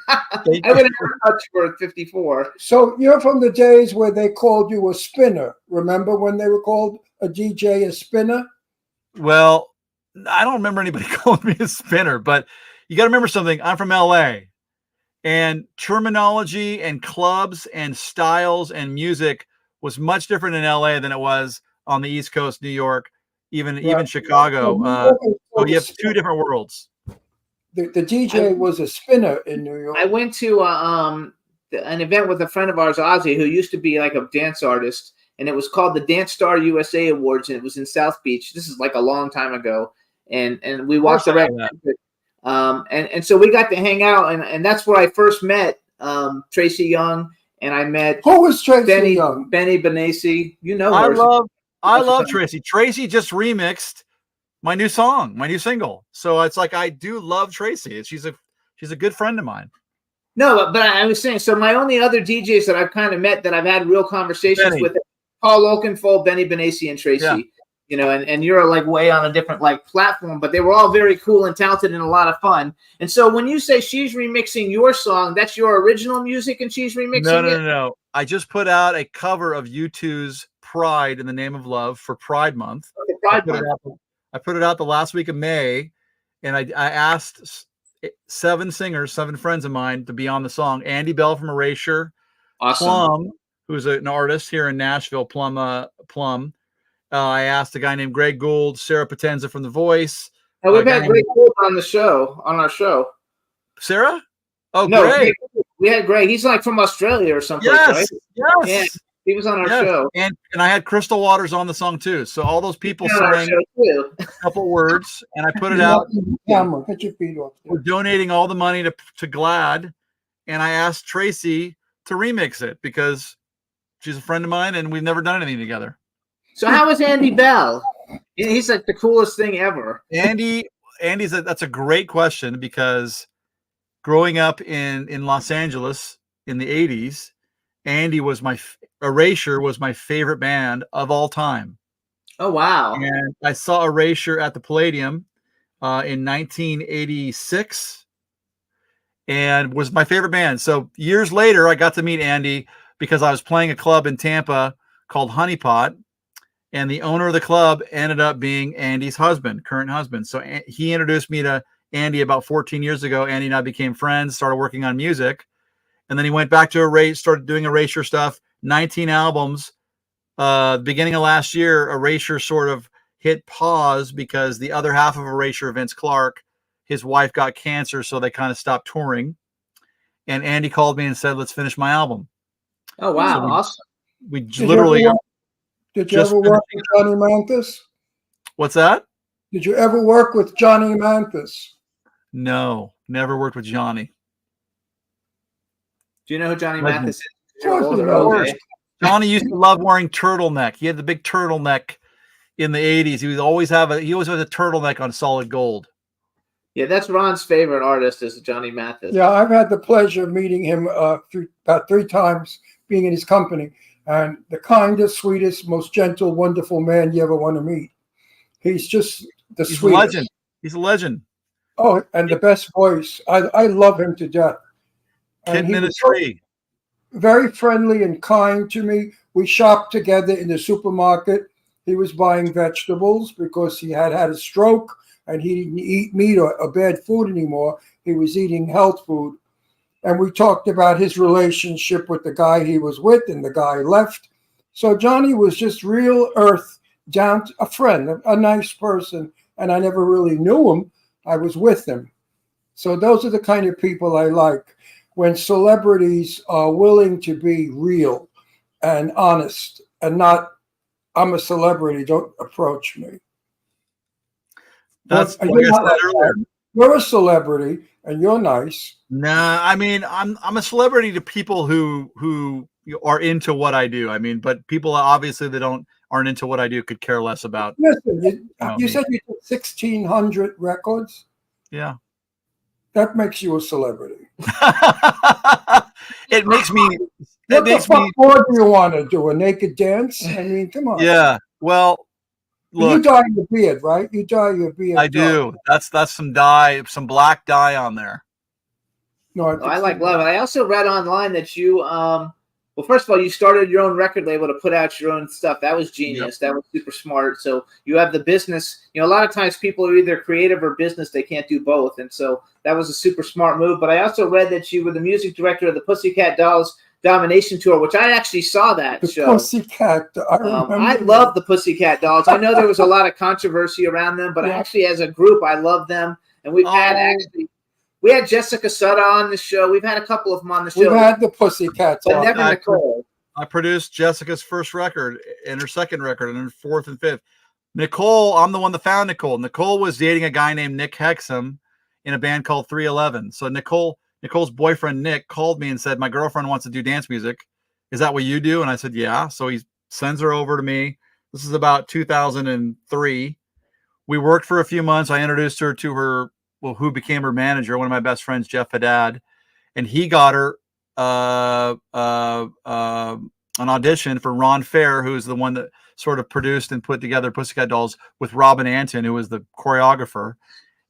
I would have never thought you were 54. So you're from the days where they called you a spinner. Remember when they were called a DJ a spinner? Well, I don't remember anybody calling me a spinner, but you got to remember something. I'm from LA, and terminology and clubs and styles and music was much different in LA than it was on the East Coast, New York, even Chicago. So you have two different worlds. The DJ was a spinner in New York. I went to an event with a friend of ours, Ozzy, who used to be like a dance artist, and it was called the Dance Star USA Awards, and it was in South Beach. This is like a long time ago, and we watched the record. And so we got to hang out, and that's where I first met Tracy Young, and I met who was Tracy Young? Benny Benassi. You know her. I love Tracy. Tracy just remixed my new song, my new single. So it's like I do love Tracy. She's a good friend of mine. No, but I was saying, so my only other DJs that I've kind of met that I've had real conversations with, Paul Oakenfold, Benny Benassi, and Tracy. Yeah. And you're like way on a different like platform, but they were all very cool and talented and a lot of fun. And so when you say she's remixing your song, that's your original music and she's remixing it? No. I just put out a cover of U2's Pride in the Name of Love for Pride Month. Okay, Pride Month. I put it out the last week of May, and I asked 7 singers, 7 friends of mine, to be on the song. Andy Bell from Erasure, awesome. Plum, who's an artist here in Nashville, Plum. I asked a guy named Greg Gould, Sarah Potenza from The Voice. And we've had Greg Gould on our show. Sarah? Oh, no, Greg. We had Greg. He's like from Australia or something, right? Yes. Yeah. He was on our show. And I had Crystal Waters on the song too. So all those people sang a couple words, and I put it out. Camera, get your feet off. We're donating all the money to GLAAD, and I asked Tracy to remix it because she's a friend of mine and we've never done anything together. So how was Andy Bell? He's like the coolest thing ever. That's a great question because growing up in Los Angeles in the 80s, Andy was Erasure was my favorite band of all time. Oh, wow. And I saw Erasure at the Palladium in 1986 and was my favorite band. So years later, I got to meet Andy because I was playing a club in Tampa called Honeypot, and the owner of the club ended up being Andy's current husband. So he introduced me to Andy about 14 years ago. Andy and I became friends, started working on music, and then he went back to Erasure, started doing Erasure stuff, 19 albums. Beginning of last year, Erasure sort of hit pause because the other half of Erasure, Vince Clarke, his wife got cancer, so they kind of stopped touring. And Andy called me and said, "Let's finish my album." Oh, wow. So Awesome. We literally. Did you ever work with Johnny Manthis? What's that? Did you ever work with Johnny Manthis? No, never worked with Johnny. Do you know who Johnny Legend. Mathis is? Of course you know. Okay. Johnny used to love wearing turtleneck. He had the big turtleneck in the 80s. He always had a turtleneck on solid gold. Yeah, that's Ron's favorite artist is Johnny Mathis. Yeah, I've had the pleasure of meeting him about 3 times, being in his company, and the kindest, sweetest, most gentle, wonderful man you ever want to meet. He's just the He's sweetest. a legend. He's a legend. Oh, and the best voice. I love him to death. And Kitten he in a was so tree. very friendly and kind to me. We shopped together in the supermarket. He was buying vegetables because he had a stroke and he didn't eat meat or bad food anymore. He was eating health food. And we talked about his relationship with the guy he was with, and the guy left. So Johnny was just real earth, down to a friend, a nice person. And I never really knew him. I was with him. So those are the kind of people I like. When celebrities are willing to be real and honest and not, I'm a celebrity, don't approach me. That's Well, like you're I not said like earlier. that. You're a celebrity and you're nice. Nah, I mean, I'm a celebrity to people who are into what I do. I mean, but people obviously that aren't into what I do could care less about. Listen, you me. said you did 1,600 records. Yeah. That makes you a celebrity. It makes me. What the fuck more do you want to do? A naked dance? I mean, come on. Yeah. Well, You look, dye your beard, right? You dye your beard. I do. That's some dye, some black dye on there. No, I like love it. I also read online that you, well, first of all, you started your own record label to put out your own stuff. That was genius. That was super smart. So you have the business. You know, a lot of times people are either creative or business. They can't do both. And so that was a super smart move. But I also read that you were the music director of the Pussycat Dolls Domination Tour, which I actually saw that the show. Pussycat. I remember. I love the Pussycat Dolls. I know there was a lot of controversy around them, but actually as a group, I love them. And we've we had Jessica Sutter on the show. We've had a couple of them on the show. We've had the Pussycats, but on. never Nicole. I produced Jessica's first record and her second record and her fourth and fifth. Nicole, I'm the one that found Nicole. Nicole was dating a guy named Nick Hexum in a band called 311. So Nicole's boyfriend, Nick, called me and said, my girlfriend wants to do dance music. Is that what you do? And I said, yeah. So he sends her over to me. This is about 2003. We worked for a few months. I introduced her to who became her manager, one of my best friends, Jeff Haddad. And he got her an audition for Ron Fair, who's the one that sort of produced and put together Pussycat Dolls with Robin Anton, who was the choreographer.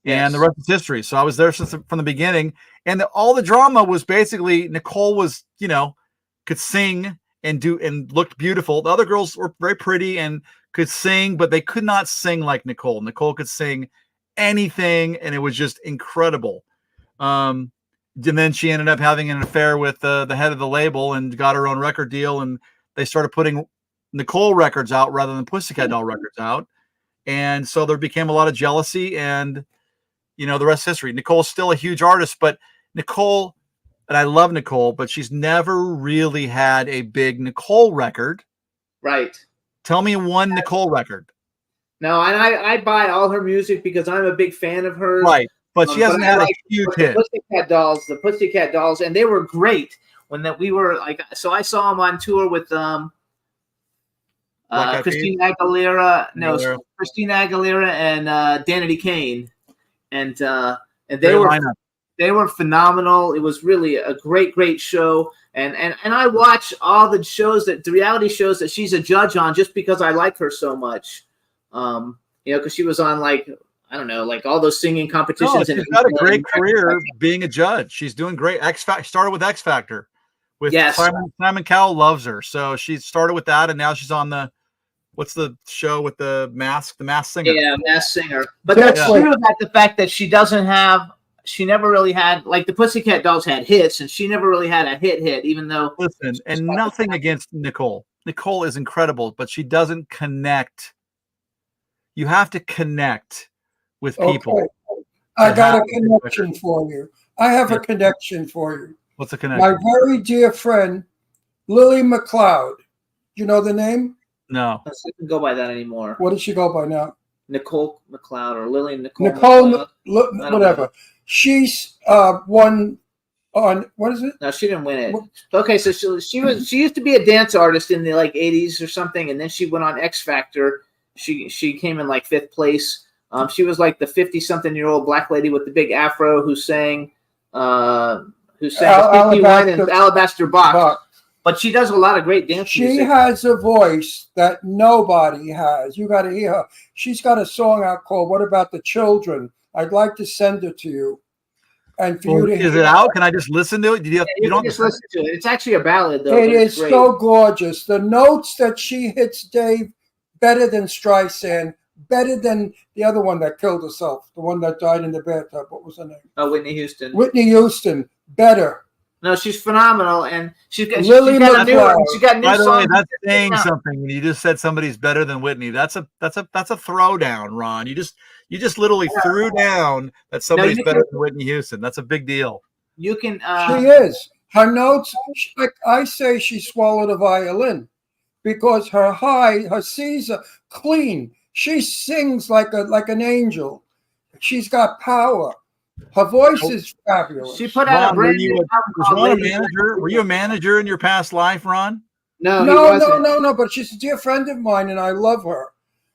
And the rest is history. So I was there from the beginning. And all the drama was basically Nicole was, could sing and looked beautiful. The other girls were very pretty and could sing, but they could not sing like Nicole. Nicole could sing anything, and it was just incredible. And then she ended up having an affair with the head of the label and got her own record deal. And they started putting Nicole records out rather than Pussycat Doll records out. And so there became a lot of jealousy, and the rest is history. Nicole's still a huge artist, but Nicole, and I love Nicole, but she's never really had a big Nicole record. Right. Tell me one Nicole record. No, and I buy all her music because I'm a big fan of hers. Right. But she hasn't had a huge hit. The Pussycat Dolls, and they were great when we were like. So I saw them on tour with Christina Aguilera. Christina Aguilera and Danity Kane, and they They were phenomenal. It was really a great show. And I watch all the reality shows that she's a judge on just because I like her so much. Because she was on like, I don't know, like all those singing competitions. She's got a great career being a judge. She's doing great. Started with X Factor. With Simon Cowell loves her. So she started with that, and now she's on what's the show with the Masked Singer? Yeah, Masked Singer. But that's true about the fact that she never really had, like the Pussycat Dolls had hits, and she never really had a hit, even though. Listen, and nothing against Nicole. Nicole is incredible, but she doesn't connect. You have to connect with people. Okay. I got a connection for you. I have a connection for you. What's the connection? My very dear friend, Lily McLeod. You know the name? No. She doesn't go by that anymore. What does she go by now? Nicole McLeod or Lily Nicole McLeod. Whatever. She's won on, what is it? No, she didn't win it. Okay, so she used to be a dance artist in the like 80s or something, and then she went on X Factor. She came in like 5th place. She was like the 50-something-year-old black lady with the big afro who sang Alabaster Box. But she does a lot of great dance music. She has a voice that nobody has. You got to hear her. She's got a song out called "What About the Children." I'd like to send it to you, and for you to hear. Is it out? Can I just listen to it? You don't just listen to it. It's actually a ballad, though. It is so gorgeous. The notes that she hits, Dave, better than Streisand, better than the other one that killed herself, the one that died in the bathtub. What was her name? Oh, Whitney Houston. Whitney Houston, better. No, she's phenomenal, and she's got Lily new songs. By the way, that's saying something. When you just said somebody's better than Whitney, that's a throwdown, Ron. You just literally threw down that somebody's better than Whitney Houston. That's a big deal. You can. She is. Her notes, like I say, she swallowed a violin because her C's are clean. She sings like an angel. She's got power. Her voice is fabulous. She put out a brand new Were you a manager in your past life, Ron? No. But she's a dear friend of mine, and I love her.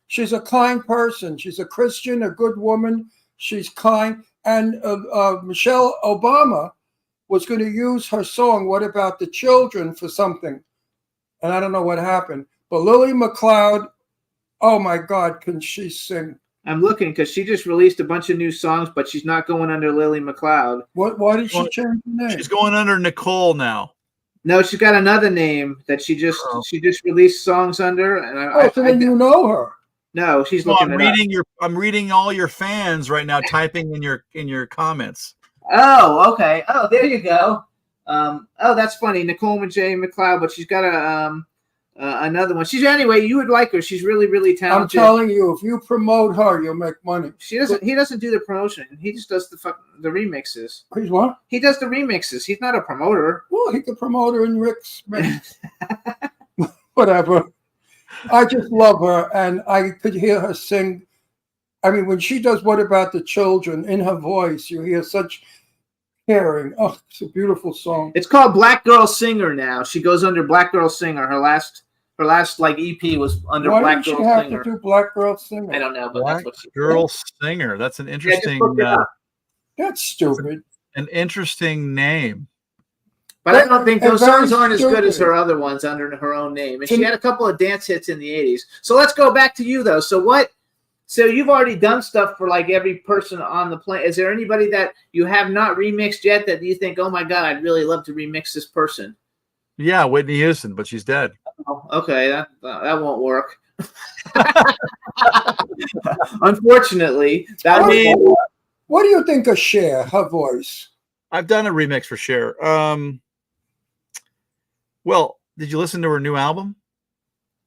She's a kind person. She's a Christian, a good woman. She's kind. And Michelle Obama was going to use her song "What About the Children" for something, and I don't know what happened. But Lily McLeod, oh my God, can she sing? I'm looking because she just released a bunch of new songs, but she's not going under Lily McLeod. Why did she change the name? She's going under Nicole now. No, she's got another name that she just released songs under. And so then you know her. No, she's looking. I'm reading all your fans right now, typing in your comments. Oh, okay. Oh, there you go. That's funny, Nicole J. McLeod, but she's got another one. Anyway, you would like her. She's really, really talented. I'm telling you, if you promote her, you'll make money. He doesn't do the promotion. He just does the remixes. He's what? He does the remixes. He's not a promoter. Well, he could promote her in Rick's whatever. I just love her, and I could hear her sing. I mean, when she does "What About the Children" in her voice, you hear such caring. Oh, it's a beautiful song. It's called Black Girl Singer now. She goes under Black Girl Singer. Her last like EP was under Black Girl Singer. Why did she have to do Black Girl Singer? I don't know, but that's what she Girl Singer. That's an interesting. That's stupid. An interesting name. But I don't think those songs aren't as good as her other ones under her own name. And she had a couple of dance hits in the 80s. So let's go back to you, though. So you've already done stuff for like every person on the planet. Is there anybody that you have not remixed yet that you think, oh my God, I'd really love to remix this person? Yeah, Whitney Houston, but she's dead. Oh, okay, that won't work. Unfortunately, what do you think of Cher, her voice? I've done a remix for Cher. Well, did you listen to her new album?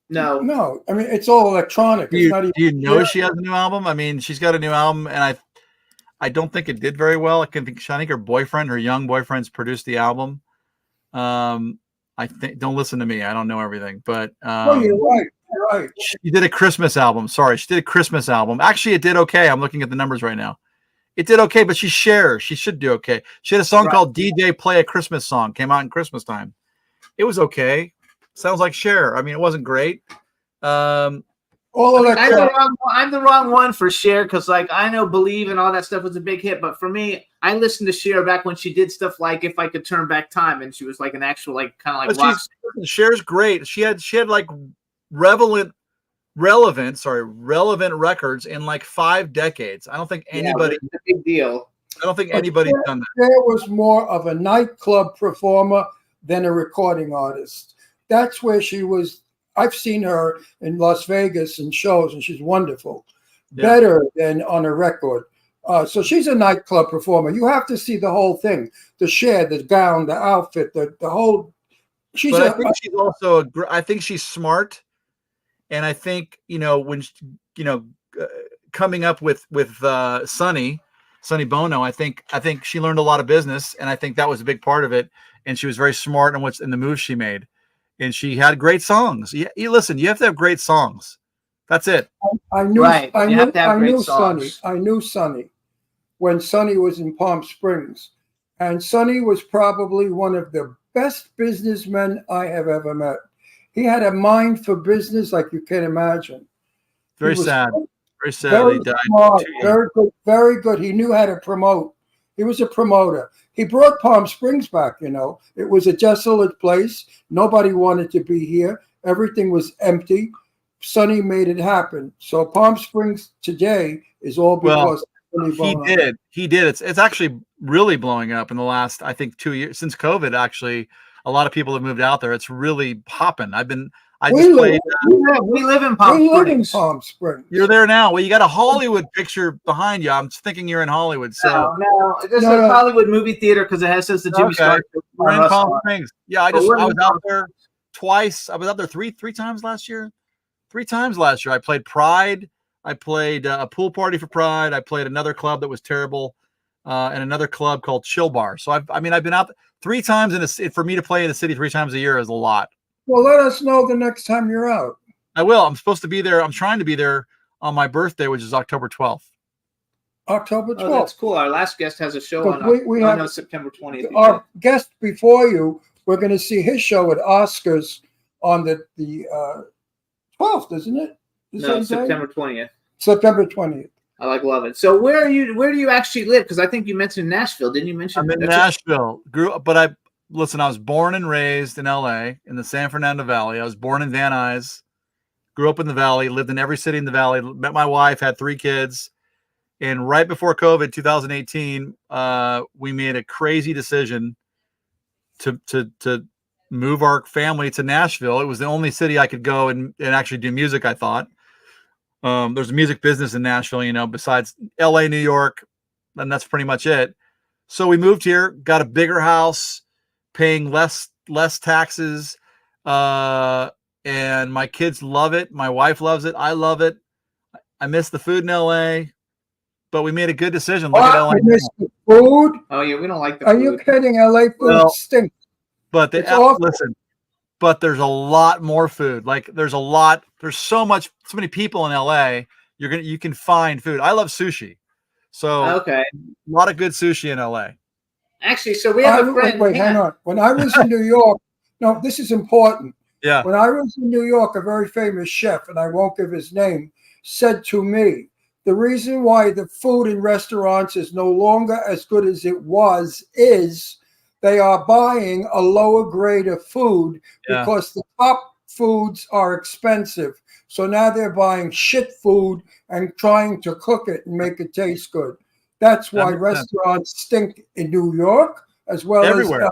No. I mean, it's all electronic. Do you know she has a new album? I mean, she's got a new album, and I don't think it did very well. I think her young boyfriend's produced the album. I think, don't listen to me. I don't know everything, but you're right. You're right. She did a Christmas album. Sorry, she did a Christmas album. Actually, it did okay. I'm looking at the numbers right now. It did okay, but she's Cher. She should do okay. She had a song called DJ Play a Christmas Song. Came out in Christmas time. It was okay. Sounds like Cher. I mean, it wasn't great. All I'm the electronic. wrong one for Cher because, like, I know "Believe" and all that stuff was a big hit, but for me, I listened to Cher back when she did stuff like "If I Could Turn Back Time," and she was like an actual, like, kind of like But rock. Cher's great. She had like relevant records in like 5 decades. I don't think anybody. It's a big deal. I don't think anybody's done that. Cher was more of a nightclub performer than a recording artist. That's where she was. I've seen her in Las Vegas in shows, and she's wonderful. Yeah. Better than on a record. So she's a nightclub performer. You have to see the whole thing: the Cher, the gown, the outfit, the whole. She's But I think she's also I think she's smart, and I think when coming up with Sonny Bono, I think she learned a lot of business, and I think that was a big part of it. And she was very smart in the moves she made, and she had great songs. You listen, you have to have great songs. That's it. I knew Right. You have to have I great knew Sonny. songs. I knew Sonny when Sonny was in Palm Springs, and Sonny was probably one of the best businessmen I have ever met. He had a mind for business like you can't imagine. Very He was sad. Very sad. Very He died. smart, very good, very good. He knew how to promote. He was a promoter. He brought Palm Springs back, It was a desolate place. Nobody wanted to be here. Everything was empty. Sonny made it happen. So Palm Springs today is all because of Sonny Bono. He did. It's actually really blowing up in the last, I think, 2 years since COVID. Actually, a lot of people have moved out there. It's really popping. We live We live in Palm in Springs. Palm Springs. You're there now. Well, you got a Hollywood picture behind you. I'm thinking you're in Hollywood. So No, this No, is no. Hollywood Movie Theater because it says the Jimmy Okay. Star. we're in Palm Springs. Yeah, I But we're in was Palm out there twice. I was out there three times last year. 3 times last year. I played Pride. I played a pool party for Pride. I played another club that was terrible, and another club called Chill Bar. So I've been out 3 times for me to play in the city 3 times a year is a lot. Well, let us know the next time you're out. I will. I'm supposed to be there. I'm trying to be there on my birthday, which is October 12th. October Oh, that's 12th. cool. Our last guest has a show But on we have- September 20th. Our guest before you, we're going to see his show at Oscars on the 12th, isn't it? The No, same day? September 20th. September 20th. I love it. So where do you actually live? Because I think you mentioned Nashville. Didn't you mention? I'm in Nashville. Grew up, but I was born and raised in LA in the San Fernando Valley. I was born in Van Nuys, grew up in the Valley, lived in every city in the Valley, met my wife, had 3 kids. And right before COVID, 2018, we made a crazy decision to move our family to Nashville. It was the only city I could go and actually do music, I thought. There's a music business in Nashville, besides LA, New York, and that's pretty much it. So we moved here, got a bigger house, paying less taxes, and my kids love it. My wife loves it. I love it. I miss the food in LA, but we made a good decision. Look at LA. I miss the food. Oh yeah, we don't like the Are food. you kidding? LA food Well, stinks. But It's awful. listen, but there's a lot more food. Like there's so many people in LA. You can find food. I love sushi. So Okay. a lot of good sushi in LA. Actually, so we have a friend. Wait, hang on. When I was in New York, no, this is important. Yeah. When I was in New York, a very famous chef, and I won't give his name, said to me, the reason why the food in restaurants is no longer as good as it was is they are buying a lower grade of food Yeah. because the top foods are expensive. So now they're buying shit food and trying to cook it and make it taste good. That's That why makes sense. restaurants stink in New York as well Everywhere. as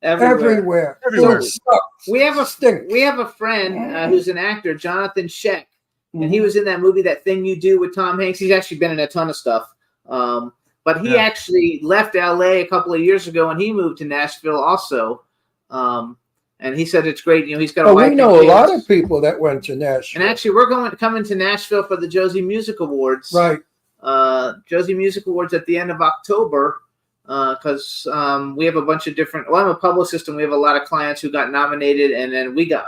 everywhere. Everywhere. Food sucks. We have a Stink. we have a friend who's an actor, Jonathan Sheck, and Mm-hmm. he was in that movie, That Thing You Do, with Tom Hanks. He's actually been in a ton of stuff. But he Yeah. actually left LA a couple of years ago, and he moved to Nashville also. And he said it's great. He's got a Oh, wife we and know a kids. lot of people that went to Nashville. And actually, we're coming to Nashville for the Josie Music Awards. Right. Josie Music Awards at the end of October, because we have a bunch of different. Well, I'm a publicist, and we have a lot of clients who got nominated, and then we got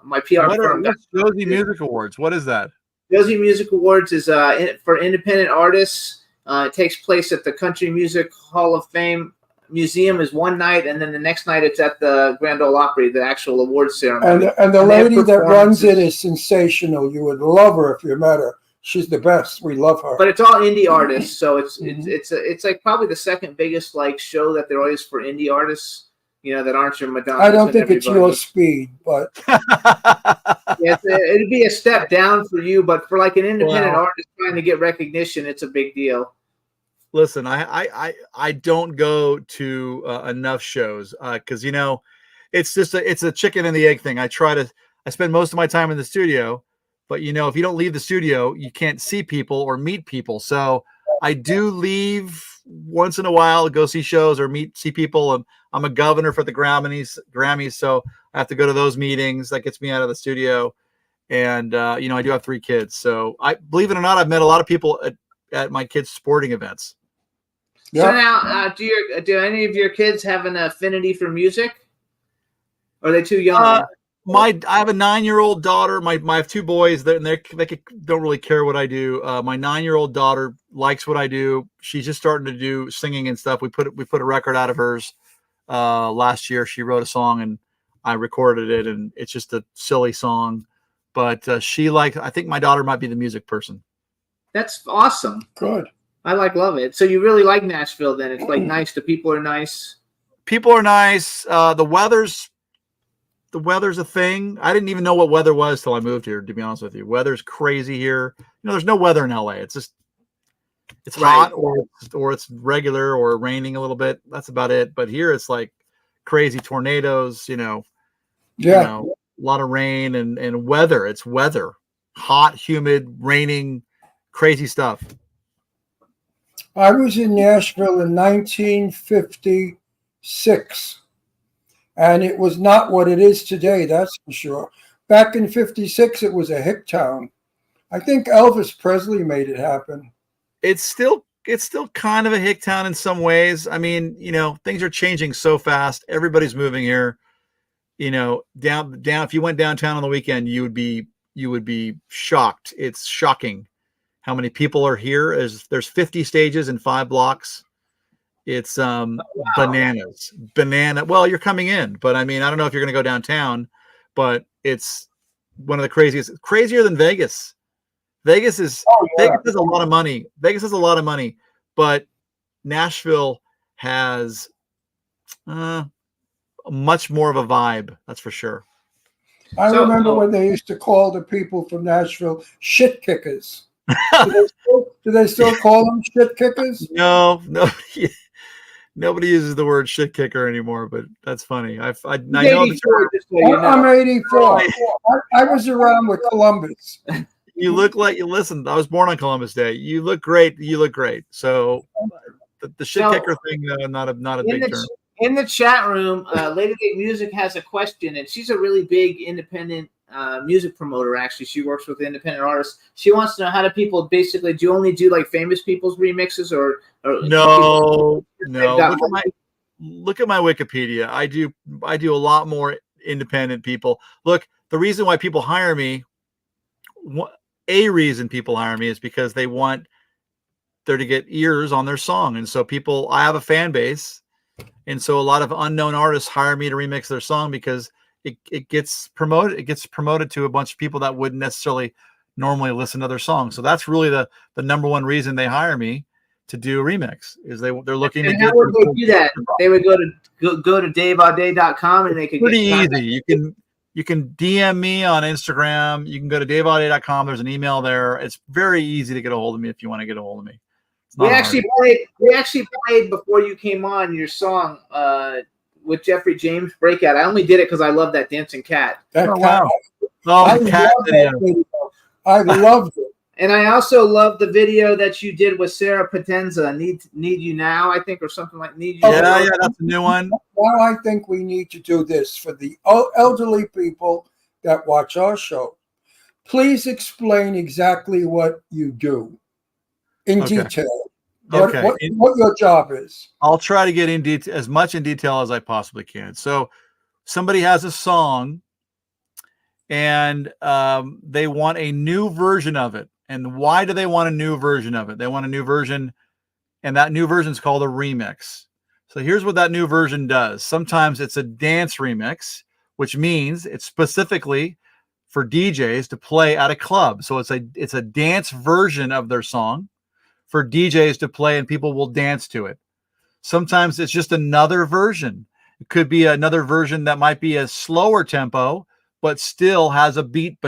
my PR firm. What's Josie Music Awards? What is that? Josie Music Awards is for independent artists. It takes place at the Country Music Hall of Fame Museum is one night, and then the next night it's at the Grand Ole Opry, the actual awards ceremony. And the And they have lady that runs it performances. is sensational. You would love her if you met her. She's the best. We love her. But it's all indie artists, so Mhm. it's like probably the second biggest like show that there is for indie artists. You know, that aren't your Madonna. I don't think it's your speed, but Yeah, it'd be a step down for you, but for like an independent Well- artist trying to get recognition, it's a big deal. Listen, I don't go to enough shows because you know it's a chicken and the egg thing. I spend most of my time in the studio, but you know if you don't leave the studio, you can't see people or meet people. So I do leave once in a while to go see shows or see people. And I'm a governor for the Grammys, so I have to go to those meetings. That gets me out of the studio. And you know I do have 3 kids, so I believe it or not, I've met a lot of people at my kids' sporting events. So yeah. now, do any of your kids have an affinity for music? Or are they too young? I have a 9-year-old daughter. I have 2 boys. They don't really care what I do. My 9-year-old daughter likes what I do. She's just starting to do singing and stuff. We put a record out of hers last year. She wrote a song and I recorded it, and it's just a silly song. But I think my daughter might be the music person. That's awesome. Good. I love it. So you really like Nashville then? It's like nice. The people are nice. People are nice. The weather's a thing. I didn't even know what weather was till I moved here, to be honest with you. Weather's crazy here. You know, there's no weather in LA. It's hot or it's regular or raining a little bit. That's about it. But here it's like crazy tornadoes, Yeah. you know, a lot of rain and weather. It's weather. Hot, humid, raining, crazy stuff. I was in Nashville in 1956, and it was not what it is today, that's for sure. Back in 56, it was a hick town. I think Elvis Presley made it happen. It's still kind of a hick town in some ways. I mean, you know, things are changing so fast. Everybody's moving here. You know, down if you went downtown on the weekend, you would be shocked. It's shocking how many people are here. There's 50 stages in 5 blocks. It's bananas. Well, you're coming in, but I mean, I don't know if you're going to go downtown, but it's one of the crazier than Vegas. Vegas has a lot of money. But Nashville has much more of a vibe. That's for sure. I remember when they used to call the people from Nashville shit kickers. Do they still call them shit kickers? No, nobody uses the word shit kicker anymore, but that's funny. I know the term. I'm 84. I was around with Columbus. You look like listen. I was born on Columbus Day. You look great. So the shit kicker thing, not a big term. In the chat room, Lady Day Music has a question, and she's a really big independent music promoter. Actually, she works with independent artists. She wants to know how do people basically do you only do like famous people's remixes or no. Look at my Wikipedia. I do a lot more independent people. Look, the reason why people hire me, a reason people hire me is because they want there to get ears on their song, and so I have a fan base. And so a lot of unknown artists hire me to remix their song because it gets promoted. It gets promoted to a bunch of people that wouldn't necessarily normally listen to their song. So that's really the number one reason they hire me to do a remix is they're looking to and get. how would they do that? They would go to daveauday.com and they could pretty get easy. You can DM me on Instagram. You can go to daveauday.com. There's an email there. It's very easy to get a hold of me if you want to get a hold of me. We actually played before you came on your song with Jeffrey James, Breakout. I only did it because I love that dancing cat. That wow. I loved it. And I also love the video that you did with Sarah Potenza, Need You Now, I think, or something like Need You Now. Yeah, that's a new one. Now I think we need to do this for the elderly people that watch our show. Please explain exactly what you do in detail. What your job is. I'll try to get in detail, as much in detail as I possibly can. So somebody has a song and they want a new version of it. And why do they want a new version of it? They want a new version, and that new version is called a remix. So here's what that new version does. Sometimes it's a dance remix, which means it's specifically for DJs to play at a club. So it's a dance version of their song for DJs to play, and people will dance to it. Sometimes it's just another version. It could be another version that might be a slower tempo, but still has a beat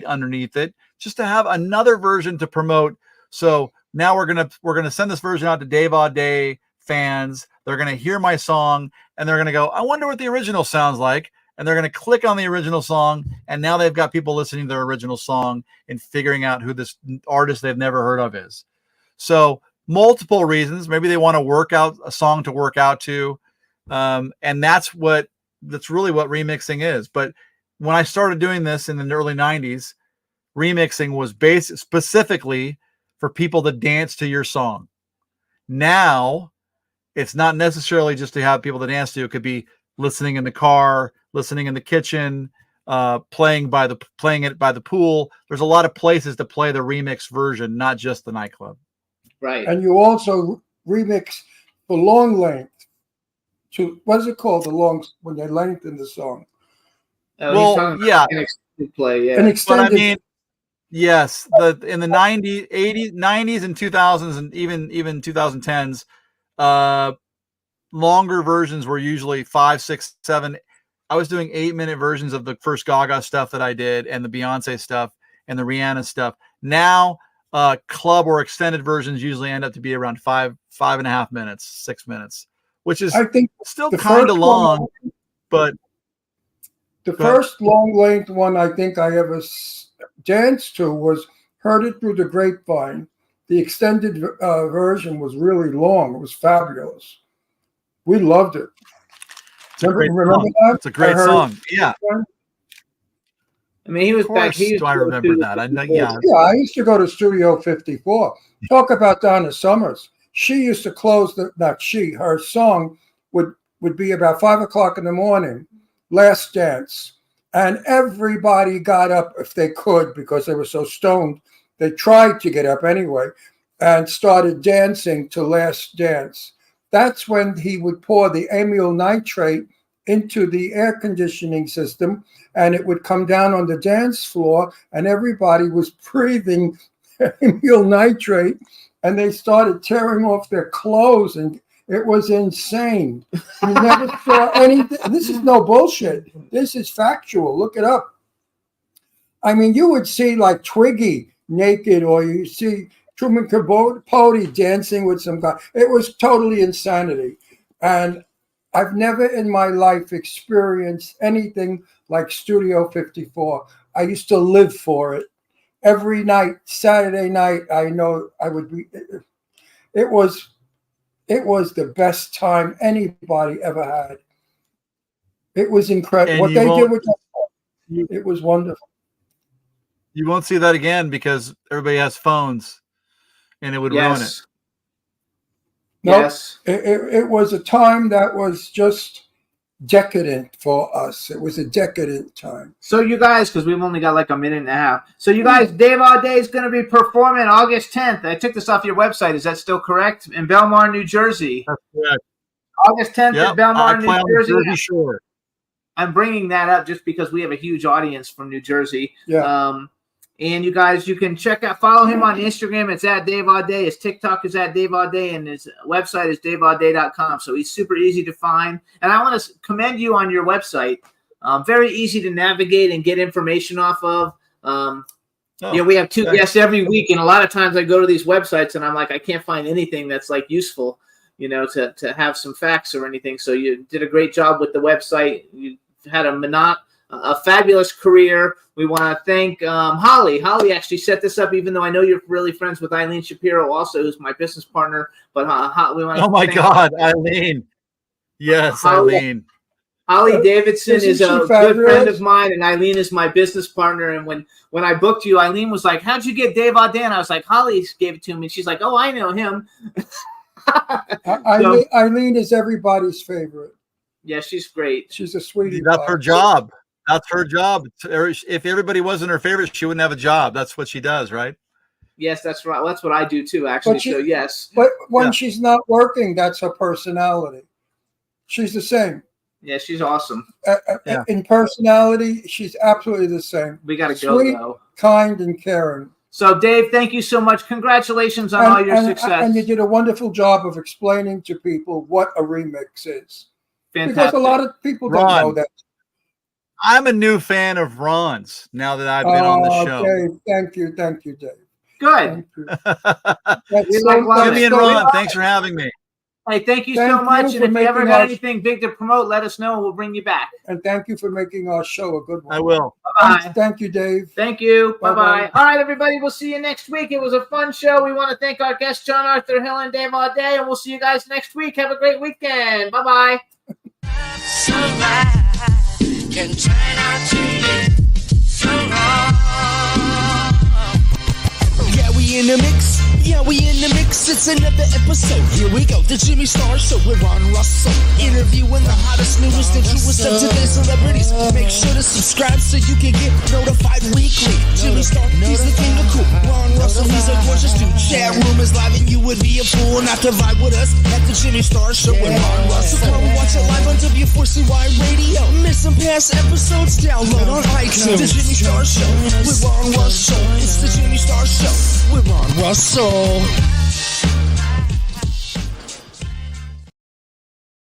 underneath it, just to have another version to promote. So now we're gonna send this version out to Dave Audet fans. They're gonna hear my song and they're gonna go, I wonder what the original sounds like. And they're gonna click on the original song, and now they've got people listening to their original song and figuring out who this artist they've never heard of is. So multiple reasons. Maybe they want to work out a song to work out to. And that's really what remixing is. But when I started doing this in the early 90s, remixing was based specifically for people to dance to your song. Now it's not necessarily just to have people to dance to. It could be listening in the car, listening in the kitchen, playing it by the pool. There's a lot of places to play the remix version, not just the nightclub. Right. And you also remix the long length to, what's it called? When they lengthen the song. Oh, yeah. An extended play, yeah. An extended. But I mean, yes, in the 90s, 80s, 90s and 2000s and even 2010s, longer versions were usually 5, 6, 7. I was doing 8-minute versions of the first Gaga stuff that I did, and the Beyonce stuff and the Rihanna stuff. Now, club or extended versions usually end up to be around 5.5 minutes, 6 minutes, which is, I think, still kind of long. But the first long length one I think I ever danced to was Heard It Through the Grapevine. The extended version was really long. It was fabulous. We loved it. Remember that? It's a great song. Yeah. I mean, he was back. I remember that. Yeah, I used to go to Studio 54. Talk about Donna Summers. She used to close her song would be about 5 o'clock in the morning, Last Dance. And everybody got up if they could because they were so stoned. They tried to get up anyway and started dancing to Last Dance. That's when he would pour the amyl nitrate into the air conditioning system, and it would come down on the dance floor, and everybody was breathing amyl nitrate, and they started tearing off their clothes, and it was insane. You never saw anything. This is no bullshit. This is factual. Look it up. I mean, you would see like Twiggy naked, or you see Truman Capote dancing with some guy. It was totally insanity. And I've never in my life experienced anything like Studio 54. I used to live for it. Every night, Saturday night, I know I would be. It was the best time anybody ever had. It was incredible. What they did with that, it was wonderful. You won't see that again because everybody has phones. And it would ruin it. Nope. Yes. It was a time that was just decadent for us. It was a decadent time. So you guys, because we've only got like a minute and a half. So you guys, Dave Audet is going to be performing August 10th. I took this off your website. Is that still correct? In Belmar, New Jersey. That's correct. August 10th in Belmar, New Jersey. Jersey Shore. I'm bringing that up just because we have a huge audience from New Jersey. Yeah. And you guys, you can follow him on Instagram. It's at Dave Audet. His TikTok is at Dave Audet, and his website is daveaudet.com. So he's super easy to find. And I want to commend you on your website. Very easy to navigate and get information off of. We have two guests every week, and a lot of times I go to these websites and I'm like, I can't find anything that's like useful, to have some facts or anything. So you did a great job with the website. You had a fabulous career. We want to thank Holly. Holly actually set this up, even though I know you're really friends with Eileen Shapiro, also, who's my business partner. But we want to. Oh my God, Eileen! Yes, Eileen. Holly Davidson is a good friend of mine, and Eileen is my business partner. And when I booked you, Eileen was like, "How'd you get Dave Audet?" And I was like, "Holly gave it to me." And she's like, "Oh, I know him." Eileen is everybody's favorite. Yeah, she's great. She's a sweetie. That's her job. That's her job. If everybody wasn't her favorite, she wouldn't have a job. That's what she does, right? Yes, that's right. That's what I do too, actually. So yes. But when she's not working, that's her personality. she's the same. Yeah, she's awesome. Yeah. In personality, she's absolutely the same. We got to go, Sweet, though. kind, and caring. So, Dave, thank you so much. Congratulations on all your success. And you did a wonderful job of explaining to people what a remix is. Fantastic. Because a lot of people don't Ron, know that. I'm a new fan of Ron's now that I've been on the show. Dave, thank you, Dave. Good. Thank you. We like loving Jimmy it. and Ron, thanks for having me. Hey, thank you Thank so you much. for And if you ever making got us- anything big to promote, let us know. We'll bring you back. And thank you for making our show a good one. I will. Bye-bye. Thank you, Dave. Thank you. Bye-bye. Bye-bye. All right, everybody. We'll see you next week. It was a fun show. We want to thank our guests, John Arthur Hill and Dave Auday, and we'll see you guys next week. Have a great weekend. Bye-bye. Can turn out to be so wrong. Yeah, we in the mix. Yeah, we in the mix. It's another episode. Here we go. The Jimmy Star Show with Ron Russell. Interviewing the hottest, newest, and truest of today's celebrities. Make sure to subscribe so you can get notified weekly. Jimmy Star, he's the king of cool. Ron Russell, he's a gorgeous dude. Chat room is live and you would be a fool not to vibe with us at the Jimmy Star Show with Ron Russell. Come watch it live on W4CY Radio. Miss some past episodes? Download on iTunes. The Jimmy Star Show with Ron Russell. It's the Jimmy Star Show with Ron Russell.